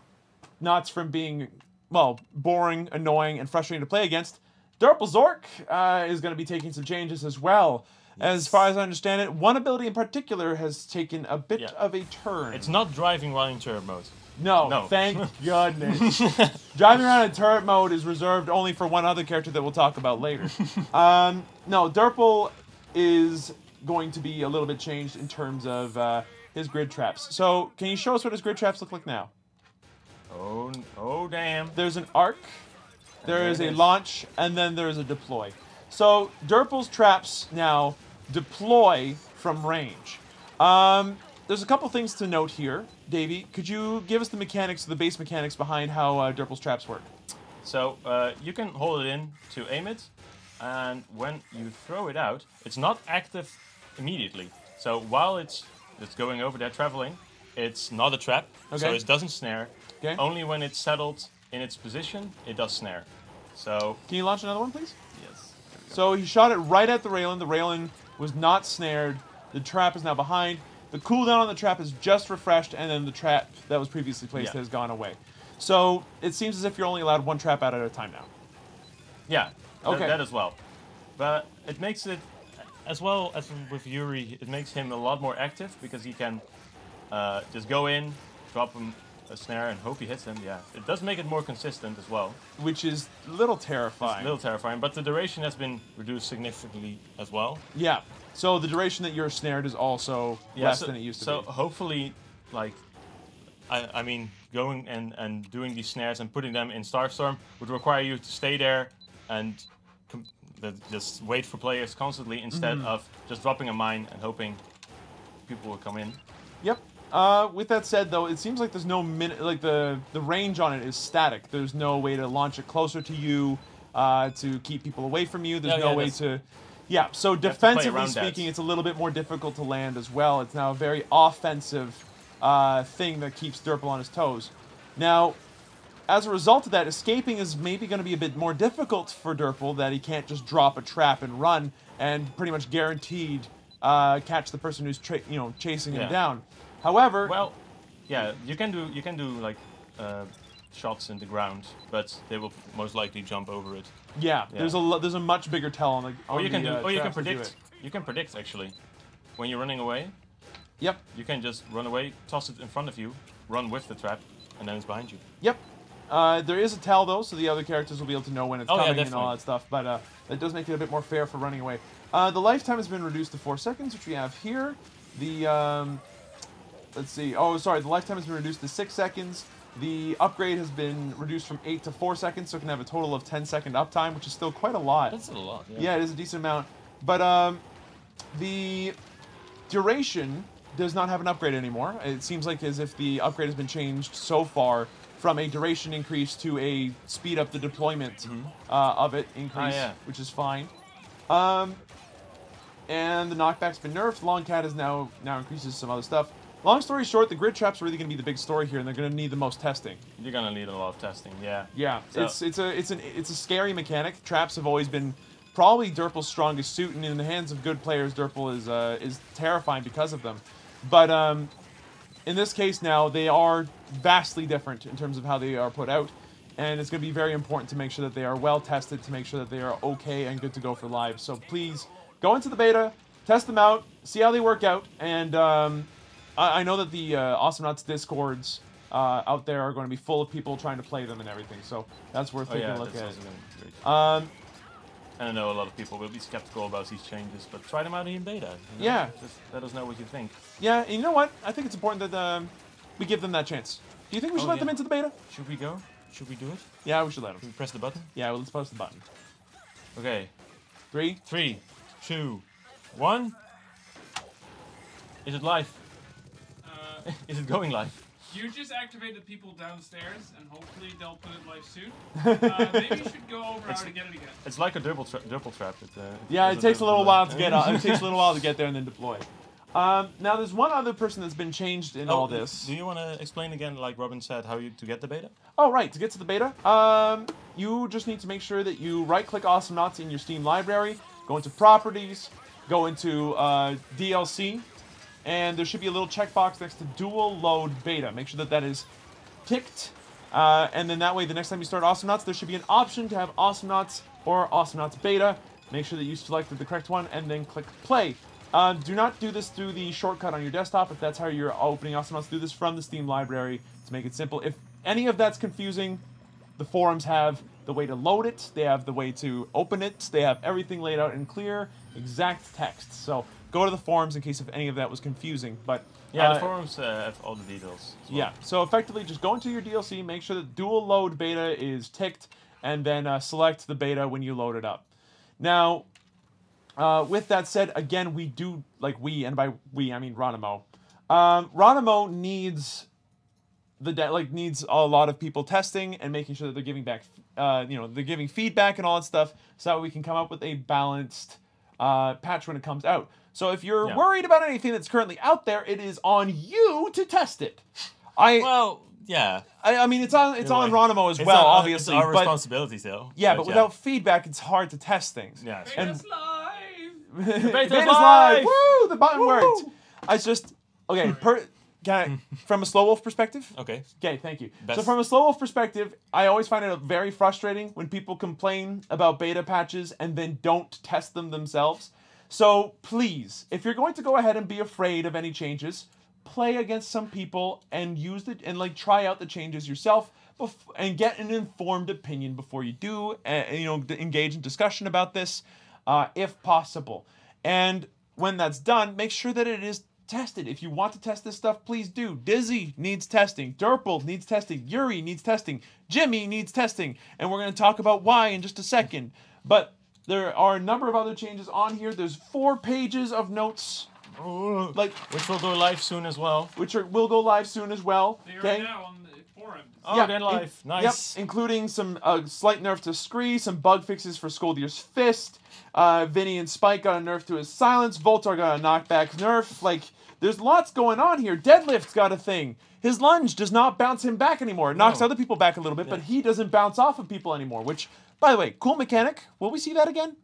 Knots from being, boring, annoying, and frustrating to play against, Durple Zork is going to be taking some changes as well. Yes. As far as I understand it, one ability in particular has taken a bit of a turn. It's not driving while in turret mode. No, thank goodness. Driving around in turret mode is reserved only for one other character that we'll talk about later. No, Durple is going to be a little bit changed in terms of his grid traps. So, can you show us what his grid traps look like now? Oh damn. There's an arc. There is a launch, and then there is a deploy. So, Durple's traps now deploy from range. There's a couple things to note here. Davey, could you give us the mechanics, the base mechanics behind how Durple's traps work? So, you can hold it in to aim it, and when you throw it out, it's not active immediately. So, while it's going over there traveling, it's not a trap, so it doesn't snare. Okay. Only when it's settled in its position, it does snare. So, can you launch another one, please? Yes. So he shot it right at the Raelin. The Raelin was not snared. The trap is now behind. The cooldown on the trap is just refreshed, and then the trap that was previously placed has gone away. So it seems as if you're only allowed one trap out at a time now. Yeah, Okay. that as well. But it makes it, as well as with Yuri, it makes him a lot more active because he can just go in, drop him a snare, and hope he hits him. Yeah, it does make it more consistent as well. Which is a little terrifying. It's a little terrifying, but the duration has been reduced significantly as well. Yeah. So the duration that you're snared is also less than it used to be. So hopefully, like, I mean, going and doing these snares and putting them in Starstorm would require you to stay there and just wait for players constantly instead of just dropping a mine and hoping people will come in. Yep. With that said, though, it seems like there's no the range on it is static. There's no way to launch it closer to you, to keep people away from you. There's no way to... Yeah, so defensively speaking, it's a little bit more difficult to land as well. It's now a very offensive thing that keeps Durple on his toes. Now, as a result of that, escaping is maybe going to be a bit more difficult for Durple, that he can't just drop a trap and run and pretty much guaranteed catch the person who's chasing him down. However, well, yeah, you can do like shots in the ground, but they will most likely jump over it. Yeah, there's a much bigger tell on the. Or you can predict. You can predict actually, when you're running away. Yep. You can just run away, toss it in front of you, run with the trap, and then it's behind you. Yep. There is a tell though, so the other characters will be able to know when it's coming and all that stuff. But that does make it a bit more fair for running away. The lifetime has been reduced to 4 seconds, which we have here. The let's see. Oh, sorry. The lifetime has been reduced to 6 seconds. The upgrade has been reduced from 8 to 4 seconds, so it can have a total of 10-second uptime, which is still quite a lot. That's still a lot. Yeah, it is a decent amount. But the duration does not have an upgrade anymore. It seems like as if the upgrade has been changed so far from a duration increase to a speed up the deployment of it increase, which is fine. And the knockback's been nerfed. Long Cat is now increases some other stuff. Long story short, the grid trap's really going to be the big story here, and they're going to need the most testing. You're going to need a lot of testing, yeah. Yeah, so. it's a scary mechanic. Traps have always been probably Durple's strongest suit, and in the hands of good players, Durple is terrifying because of them. But in this case now, they are vastly different in terms of how they are put out, and it's going to be very important to make sure that they are well tested, to make sure that they are okay and good to go for live. So please go into the beta, test them out, see how they work out, and I know that the Awesome Nuts Discords out there are going to be full of people trying to play them and everything, so that's worth taking a look at. I know a lot of people will be skeptical about these changes, but try them out in beta. You know? Yeah. Just let us know what you think. Yeah, and you know what? I think it's important that we give them that chance. Do you think we should let them into the beta? Should we go? Should we do it? Yeah, we should let them. Should we press the button? Yeah, well, let's press the button. Okay. 3, 2, 1. Is it live? Is it going live? You just activated people downstairs, and hopefully they'll put it live soon. Maybe you should go over how to get it again. It's like a double trap. Yeah, it takes a little while to get out. It takes a little while to get there and then deploy. Now, there's one other person that's been changed in all this. Do you want to explain again, like Robin said, how to get the beta? Oh, right. To get to the beta, you just need to make sure that you right-click Awesome Nuts in your Steam library, go into Properties, go into DLC, and there should be a little checkbox next to Dual Load Beta. Make sure that that is ticked, and then that way, the next time you start Awesome Nuts, there should be an option to have Awesome Nuts or Awesome Nuts Beta. Make sure that you selected the correct one, and then click Play. Do not do this through the shortcut on your desktop. If that's how you're opening Awesome Nuts, do this from the Steam library to make it simple. If any of that's confusing, the forums have the way to load it. They have the way to open it. They have everything laid out in clear, exact text. So go to the forums in case if any of that was confusing. But yeah, the forums have all the details. Well. Yeah, so effectively just go into your DLC, make sure that Dual Load Beta is ticked, and then select the beta when you load it up. Now, with that said, again, we do, and by we, I mean Ronimo. Ronimo needs needs a lot of people testing and making sure that they're giving back, they're giving feedback and all that stuff, so that we can come up with a balanced patch when it comes out. So if you're worried about anything that's currently out there, it is on you to test it. Yeah. I mean, it's on Ronimo as well, obviously. It's our responsibility, though. Yeah, but without feedback, it's hard to test things. Yeah. Betas live! Beta's live! Woo! The button worked. I just okay. From a Slow Wolf perspective. Okay. Okay, thank you. Best. So from a Slow Wolf perspective, I always find it very frustrating when people complain about beta patches and then don't test them themselves. So please, if you're going to go ahead and be afraid of any changes, play against some people and use it and like try out the changes yourself and get an informed opinion before you do. Engage in discussion about this, if possible. And when that's done, make sure that it is tested. If you want to test this stuff, please do. Dizzy needs testing. Durple needs testing. Yuri needs testing. Jimmy needs testing. And we're going to talk about why in just a second. But there are a number of other changes on here. There's 4 pages of notes. Which will go live soon as well. Will go live soon as well. They are now on the forum. Oh, they're live. Nice. Yep, including some slight nerf to Scree, some bug fixes for Scoldier's Fist. Vinny and Spike got a nerf to his Silence. Voltar got a knockback nerf. Like, there's lots going on here. Deadlift's got a thing. His lunge does not bounce him back anymore. It knocks other people back a little bit, but he doesn't bounce off of people anymore, which, by the way, cool mechanic. Will we see that again?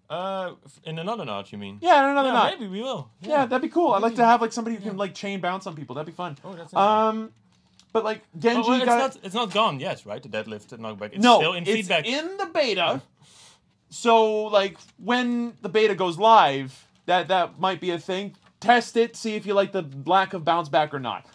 In another knot, you mean? Yeah, in another knot. Maybe we will. Yeah, that'd be cool. I'd like to have like somebody who can like chain bounce on people. That'd be fun. Oh, that's but like Genji it's not gone yet, right? The deadlift and knockback. It's still in feedback. It's in the beta. So like when the beta goes live, that might be a thing. Test it, see if you like the lack of bounce back or not.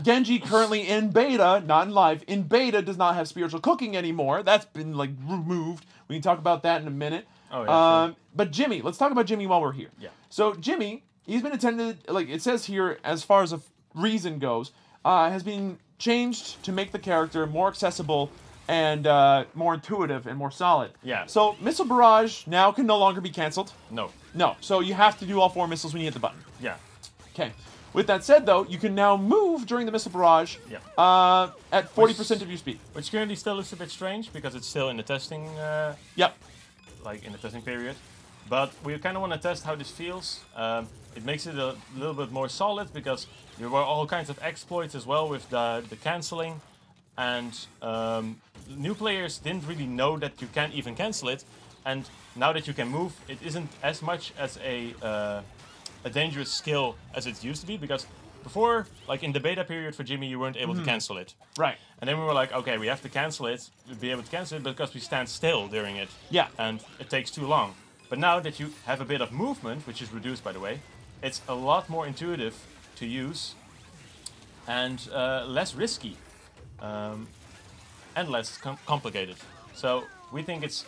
Genji currently in beta, not in live. In beta does not have spiritual cooking anymore. That's been like removed. We can talk about that in a minute. Oh, yeah, sure. But Jimmy, let's talk about Jimmy while we're here. Yeah. So Jimmy, he's been attended, like it says here, as far as a reason goes, has been changed to make the character more accessible and more intuitive and more solid. Yeah. So Missile Barrage now can no longer be canceled. No. No. So you have to do all 4 missiles when you hit the button. Yeah. Okay. With that said, though, you can now move during the Missile Barrage at 40% of your speed. Which currently still looks a bit strange because it's still in the testing. Yep. Like in the testing period. But we kind of want to test how this feels. It makes it a little bit more solid because there were all kinds of exploits as well with the cancelling. And new players didn't really know that you can't even cancel it. And now that you can move, it isn't as much as a dangerous skill as it used to be, because before, like in the beta period for Jimmy, you weren't able to cancel it. Right. And then we were like, okay, we have to cancel it, be able to cancel it because we stand still during it. Yeah. And it takes too long. But now that you have a bit of movement, which is reduced by the way, it's a lot more intuitive to use and less risky and less complicated. So we think it's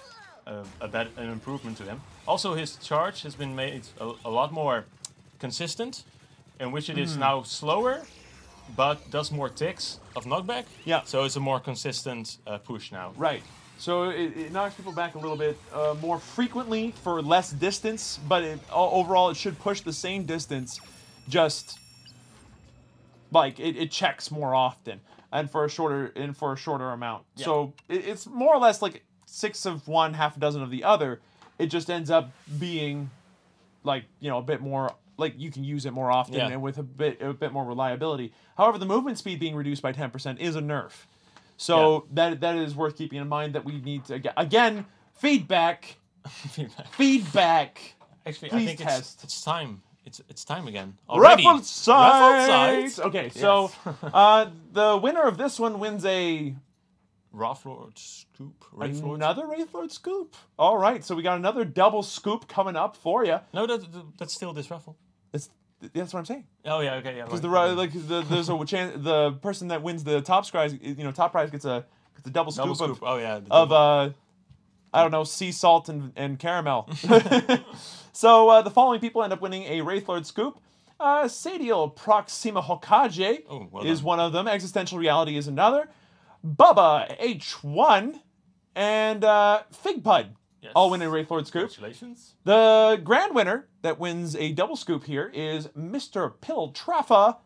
an improvement to him. Also, his charge has been made a lot more consistent, in which it is now slower, but does more ticks of knockback. Yeah. So it's a more consistent push now. Right. So it knocks people back a little bit more frequently for less distance, but overall it should push the same distance, just like it checks more often and for a shorter amount. Yeah. So it's more or less like 6 of one, half a dozen of the other. It just ends up being like, a bit more, like you can use it more often and with a bit more reliability. However, the movement speed being reduced by 10% is a nerf. So that is worth keeping in mind, that we need to, again, feedback. Feedback. Actually, please I think test. It's time. It's time again. Already. Raffle sites! sites! Okay, Yes. so the winner of this one wins a... Wraithlord Scoop. Wraithlord. Another Wraithlord Scoop. All right, so we got another double scoop coming up for you. No, that's still this raffle. That's what I'm saying. Oh yeah, okay, yeah. Because there's a chance the person that wins the top prize, top prize gets a double scoop, Of, oh yeah. of I don't know, sea salt and caramel. So the following people end up winning a Wraithlord Scoop. Sadiel Proxima Hokage is one of them. Existential Reality is another. Bubba H1 and Figpud all win a Wraithlord Scoop. Congratulations. The grand winner that wins a double scoop here is Mr. Piltraffa.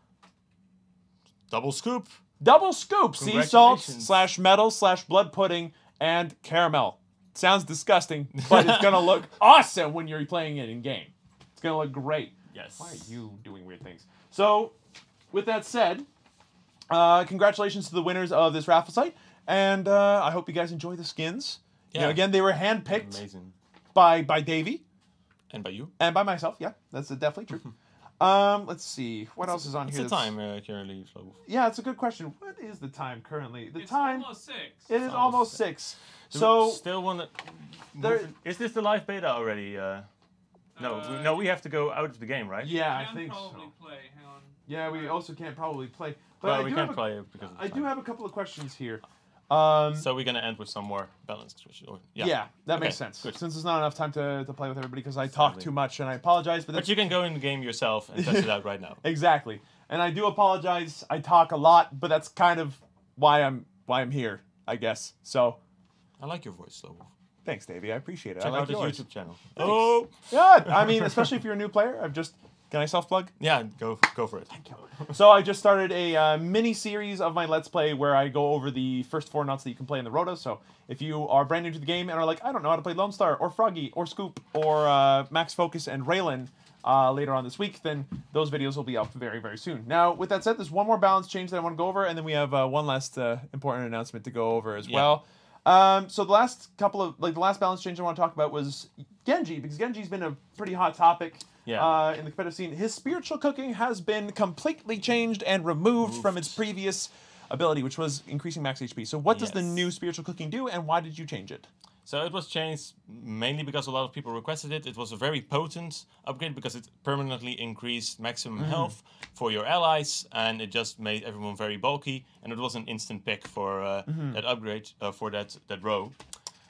Double scoop. Double scoop. Sea salt / metal / blood pudding and caramel. Sounds disgusting, but it's going to look awesome when you're playing it in game. It's going to look great. Yes. Why are you doing weird things? So, with that said, congratulations to the winners of this raffle site, and I hope you guys enjoy the skins. Yeah. Again, they were handpicked Amazing. by Davey. And by you. And by myself, yeah, that's definitely true. Let's see. What else is on here? What's the time currently, Slobo? Yeah, it's a good question. What is the time currently? It's almost 6. It is almost 6. Do So we still want to... Is this the live beta already? No, we have to go out of the game, right? yeah, We I can think probably so. play. Hang on. Yeah, we also can't probably play. But Well, I we do can't have play it because of the I time. do have a couple of questions here. So we're gonna end with some more balanced questions. Yeah, that makes Okay, sense. good. Since there's not enough time to play with everybody because I talk Sadly. too much and I apologize. But But you can go in the game yourself and test it out right now. exactly. And I do apologize. I talk a lot, but that's kind of why I'm here, I guess. So I like your voice, Slobo. thanks, Davey. I appreciate it. Check I like out his yours. YouTube channel. Oh! Yeah, I mean, especially if you're a new player. Can I self-plug? Yeah, go for it. So I just started a mini series of my Let's Play where I go over the first 4 nuts that you can play in the Rota. So if you are brand new to the game and are like, I don't know how to play Lone Star or Froggy or Scoop or Max Focus and Raylan later on this week, then those videos will be up very, very soon. Now, with that said, there's one more balance change that I want to go over, and then we have one last important announcement to go over as well. So the last the last balance change I want to talk about was Genji, because Genji's been a pretty hot topic. In the competitive scene. His spiritual cooking has been completely changed and removed from its previous ability, which was increasing max HP. So what does the new spiritual cooking do, and why did you change it? So it was changed mainly because a lot of people requested it. It was a very potent upgrade because it permanently increased maximum health for your allies, and it just made everyone very bulky. And it was an instant pick for that upgrade, for that row.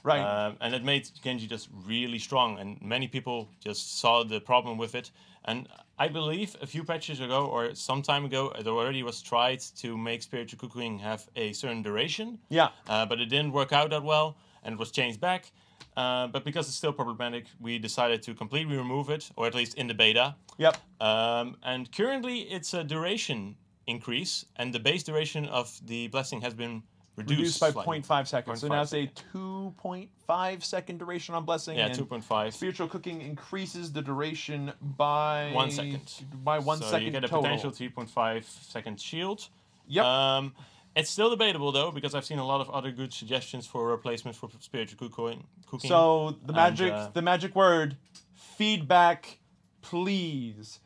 Right. And it made Genji just really strong, and many people just saw the problem with it. And I believe a few patches ago, or some time ago, it already was tried to make spiritual cooking have a certain duration. Yeah. But it didn't work out that well, and it was changed back. But because it's still problematic, we decided to completely remove it, or at least in the beta. Yep. And currently, it's a duration increase, and the base duration of the blessing has been reduced by slightly. 0.5 seconds. So 0.5 now it's a 2.5 second duration on blessing. Yeah, and 2.5. Spiritual cooking increases the duration by 1 second. By 1 so second you get a total. potential 3.5 second shield. Yep. It's still debatable though, because I've seen a lot of other good suggestions for replacements for spiritual cooking. So the magic word, feedback, please.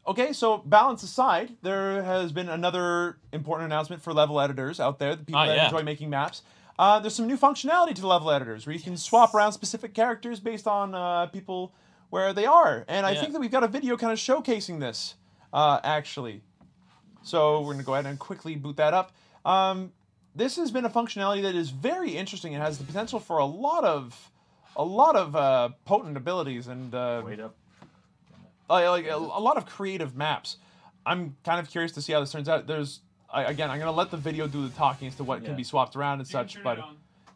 Okay, so balance aside, there has been another important announcement for level editors out there, the people that enjoy making maps. There's some new functionality to the level editors where you can swap around specific characters based on people where they are. And I think that we've got a video kind of showcasing this, actually. So we're going to go ahead and quickly boot that up. This has been a functionality that is very interesting. It has the potential for a lot of potent abilities and Wait up. like a lot of creative maps. I'm kind of curious to see how this turns out. Again, I'm going to let the video do the talking as to what can be swapped around and such. But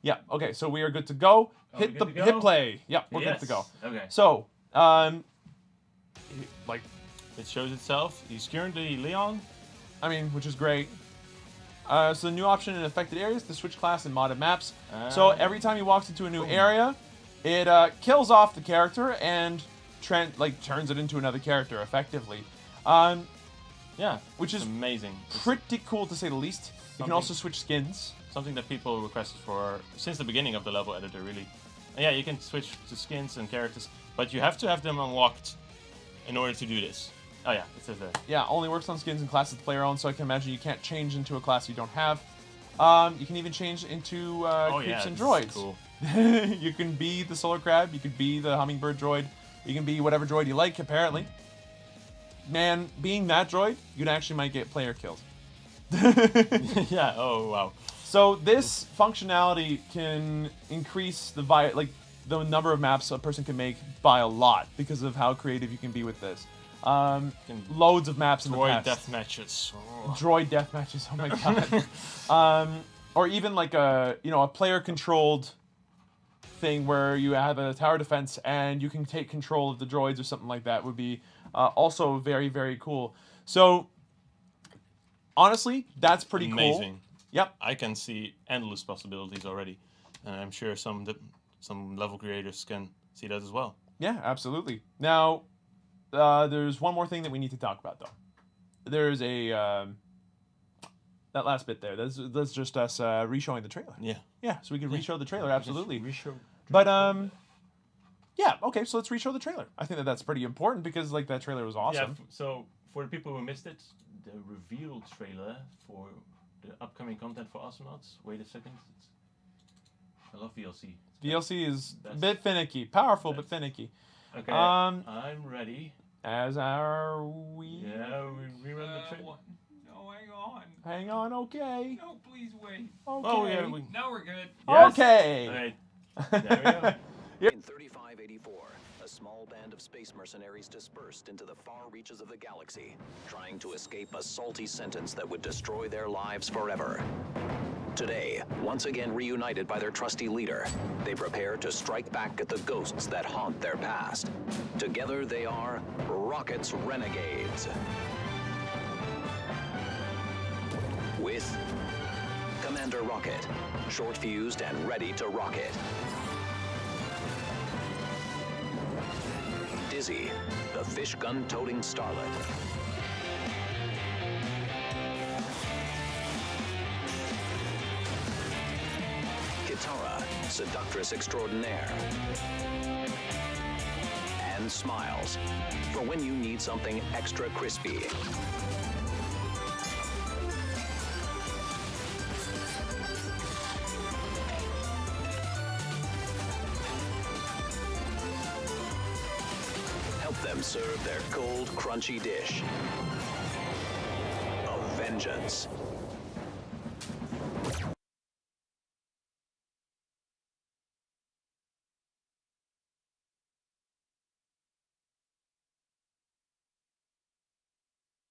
yeah, okay, so we are good to go. Hit play. Yep, we're good to go. Okay. So, like, it shows itself. He's currently Leon. I mean, which is great. So the new option in affected areas to switch class in modded maps. So every time he walks into a new area, it kills off the character and turns it into another character effectively. Yeah, which is amazing. Pretty cool to say the least. You can also switch skins. Something that people requested for since the beginning of the level editor, really. And yeah, you can switch to skins and characters, but you have to have them unlocked in order to do this. Oh yeah, it says there. Yeah, only works on skins and classes the player owns, so I can imagine you can't change into a class you don't have. You can even change into creeps and droids. Cool. You can be the solar crab, you could be the hummingbird droid, you can be whatever droid you like, apparently. Man, being that droid, you actually might get player killed. Yeah, oh wow. So this functionality can increase the number of maps a person can make by a lot because of how creative you can be with this. Loads of maps in the past. Droid death matches. Oh. Droid death matches. Oh my god. Or even like a player controlled thing where you have a tower defense and you can take control of the droids or something like that would be also very, very cool. So honestly, that's pretty cool. Amazing. Yep. I can see endless possibilities already, and I'm sure some level creators can see that as well. Yeah, absolutely. Now, there's one more thing that we need to talk about, though. There's that last bit there. That's just us re-showing the trailer. Yeah. Yeah, so we can re-show the trailer, absolutely. Re-show. But Yeah, okay, so let's re-show the trailer. I think that that's pretty important because, like, that trailer was awesome. Yeah, so for the people who missed it, the reveal trailer for the upcoming content for Astronauts. Wait a second. I love VLC. VLC is a bit finicky. Powerful, but finicky. Okay, I'm ready. As are we. Yeah, we run the trailer. No, hang on. Hang on, okay. No, please wait. Okay. Oh, yeah, Now we're good. Yes. Okay. All right. There we go. In 3584, a small band of space mercenaries dispersed into the far reaches of the galaxy, trying to escape a salty sentence that would destroy their lives forever. Today, once again reunited by their trusty leader, they prepare to strike back at the ghosts that haunt their past. Together they are Rocket's Renegades. With Commander Rocket, short-fused and ready to rocket. Dizzy, the fish gun-toting starlet. Kitara, seductress extraordinaire. And Smiles, for when you need something extra crispy. Help them serve their cold, crunchy dish of vengeance.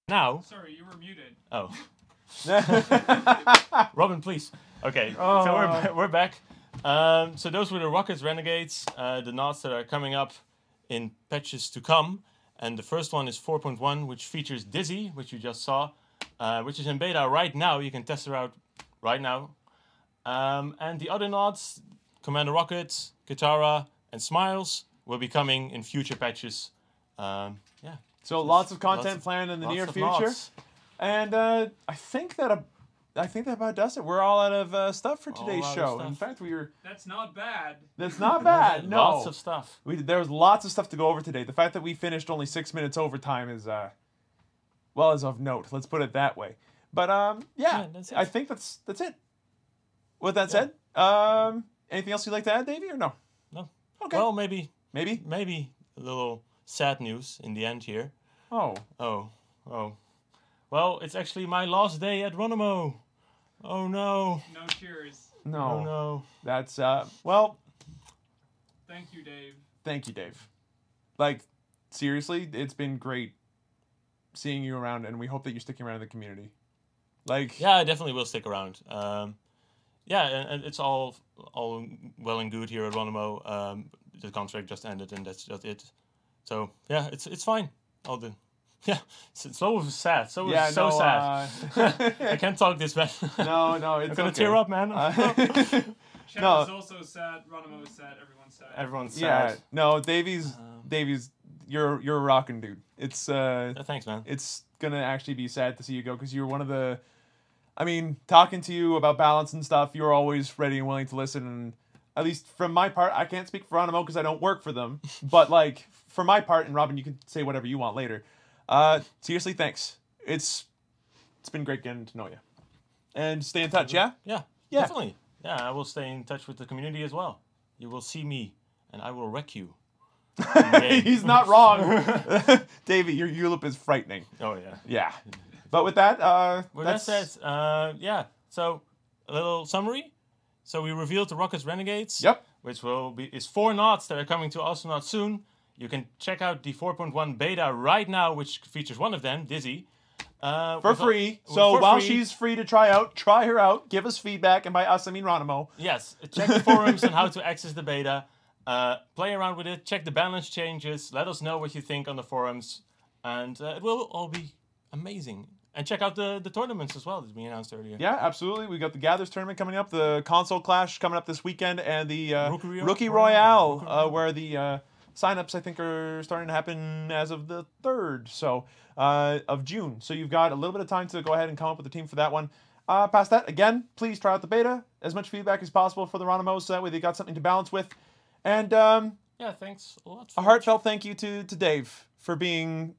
Now. Sorry, you were muted. Oh. Robin, please. Okay, so we're back. So those were the Rockets Renegades, the nods that are coming up in patches to come. And the first one is 4.1, which features Dizzy, which you just saw, which is in beta right now. You can test it out right now. And the other nods, Commander Rocket, Kitara, and Smiles, will be coming in future patches. Yeah. So lots of content planned in the near future. Nods. And I think that about does it. We're all out of stuff for today's show. In fact, That's not bad. That's not bad. No. Lots of stuff. There was lots of stuff to go over today. The fact that we finished only 6 minutes overtime is, well, is of note. Let's put it that way. But yeah, that's it. I think that's it. With that said, anything else you'd like to add, Davey, or no? No. Okay. Well, maybe Maybe. a little sad news in the end here. Oh. Well, it's actually my last day at Ronimo. Oh no. No cheers. No. Oh no. That's well. Thank you, Dave. Thank you, Dave. Like, seriously, it's been great seeing you around, and we hope that you're sticking around in the community. Like, Yeah, I definitely will stick around. Yeah, and it's all well and good here at Ronimo. The contract just ended, and that's just it. So yeah, it's fine. All the it's so sad. So sad. I can't talk this bad. No, it's I'm gonna okay. tear up, man. Chat No. is also sad. Ronimo is sad. Everyone's sad. Everyone's sad. Yeah, no, Davey's, you're a rockin' dude. It's Thanks, man. it's gonna actually be sad to see you go because you're one of the. I mean, talking to you about balance and stuff, you're always ready and willing to listen. And at least from my part, I can't speak for Ronimo because I don't work for them. But like for my part, and Robin, you can say whatever you want later. Seriously, thanks. It's been great getting to know you. And stay in touch, yeah? Yeah, Yeah. definitely. Yeah, I will stay in touch with the community as well. You will see me, and I will wreck you. He's not wrong. Davey, your ULIP is frightening. Oh yeah. Yeah. But with that, With that's... that said, yeah. So a little summary. So we revealed the Rockets Renegades. Yep. Which is 4 nods that are coming to Astronauts soon. You can check out the 4.1 beta right now, which features one of them, Dizzy. For free. So while she's free to try her out, give us feedback, and by us, I mean Ronimo. Yes, check the forums on how to access the beta. Play around with it, check the balance changes, let us know what you think on the forums, and it will all be amazing. And check out the tournaments as well that we announced earlier. Yeah, absolutely. We got the Gathers tournament coming up, the Console Clash coming up this weekend, and the Rookie Royale, where the signups, I think, are starting to happen as of the 3rd of June. So you've got a little bit of time to go ahead and come up with a team for that one. Past that, again, please try out the beta. As much feedback as possible for the Ronimos, so that way they got something to balance with. And Yeah, thanks a lot. A heartfelt thank you to Dave for being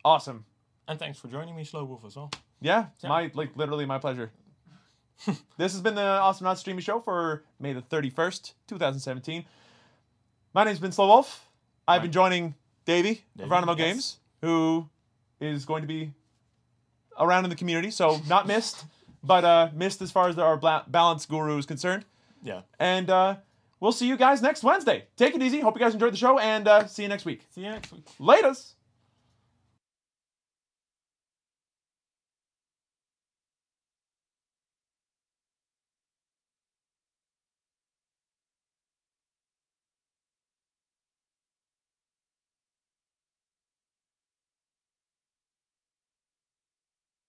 awesome. And thanks for joining me, Slow Wolf, as well. Yeah, literally my pleasure. This has been the Awesome Not Streamy Show for May the 31st, 2017. My name's been Slow Wolf. I've been joining Davey of Roundabout Games, who is going to be around in the community, so not missed, but missed as far as our balance guru is concerned. Yeah. And we'll see you guys next Wednesday. Take it easy. Hope you guys enjoyed the show, and see you next week. See you next week. Laters!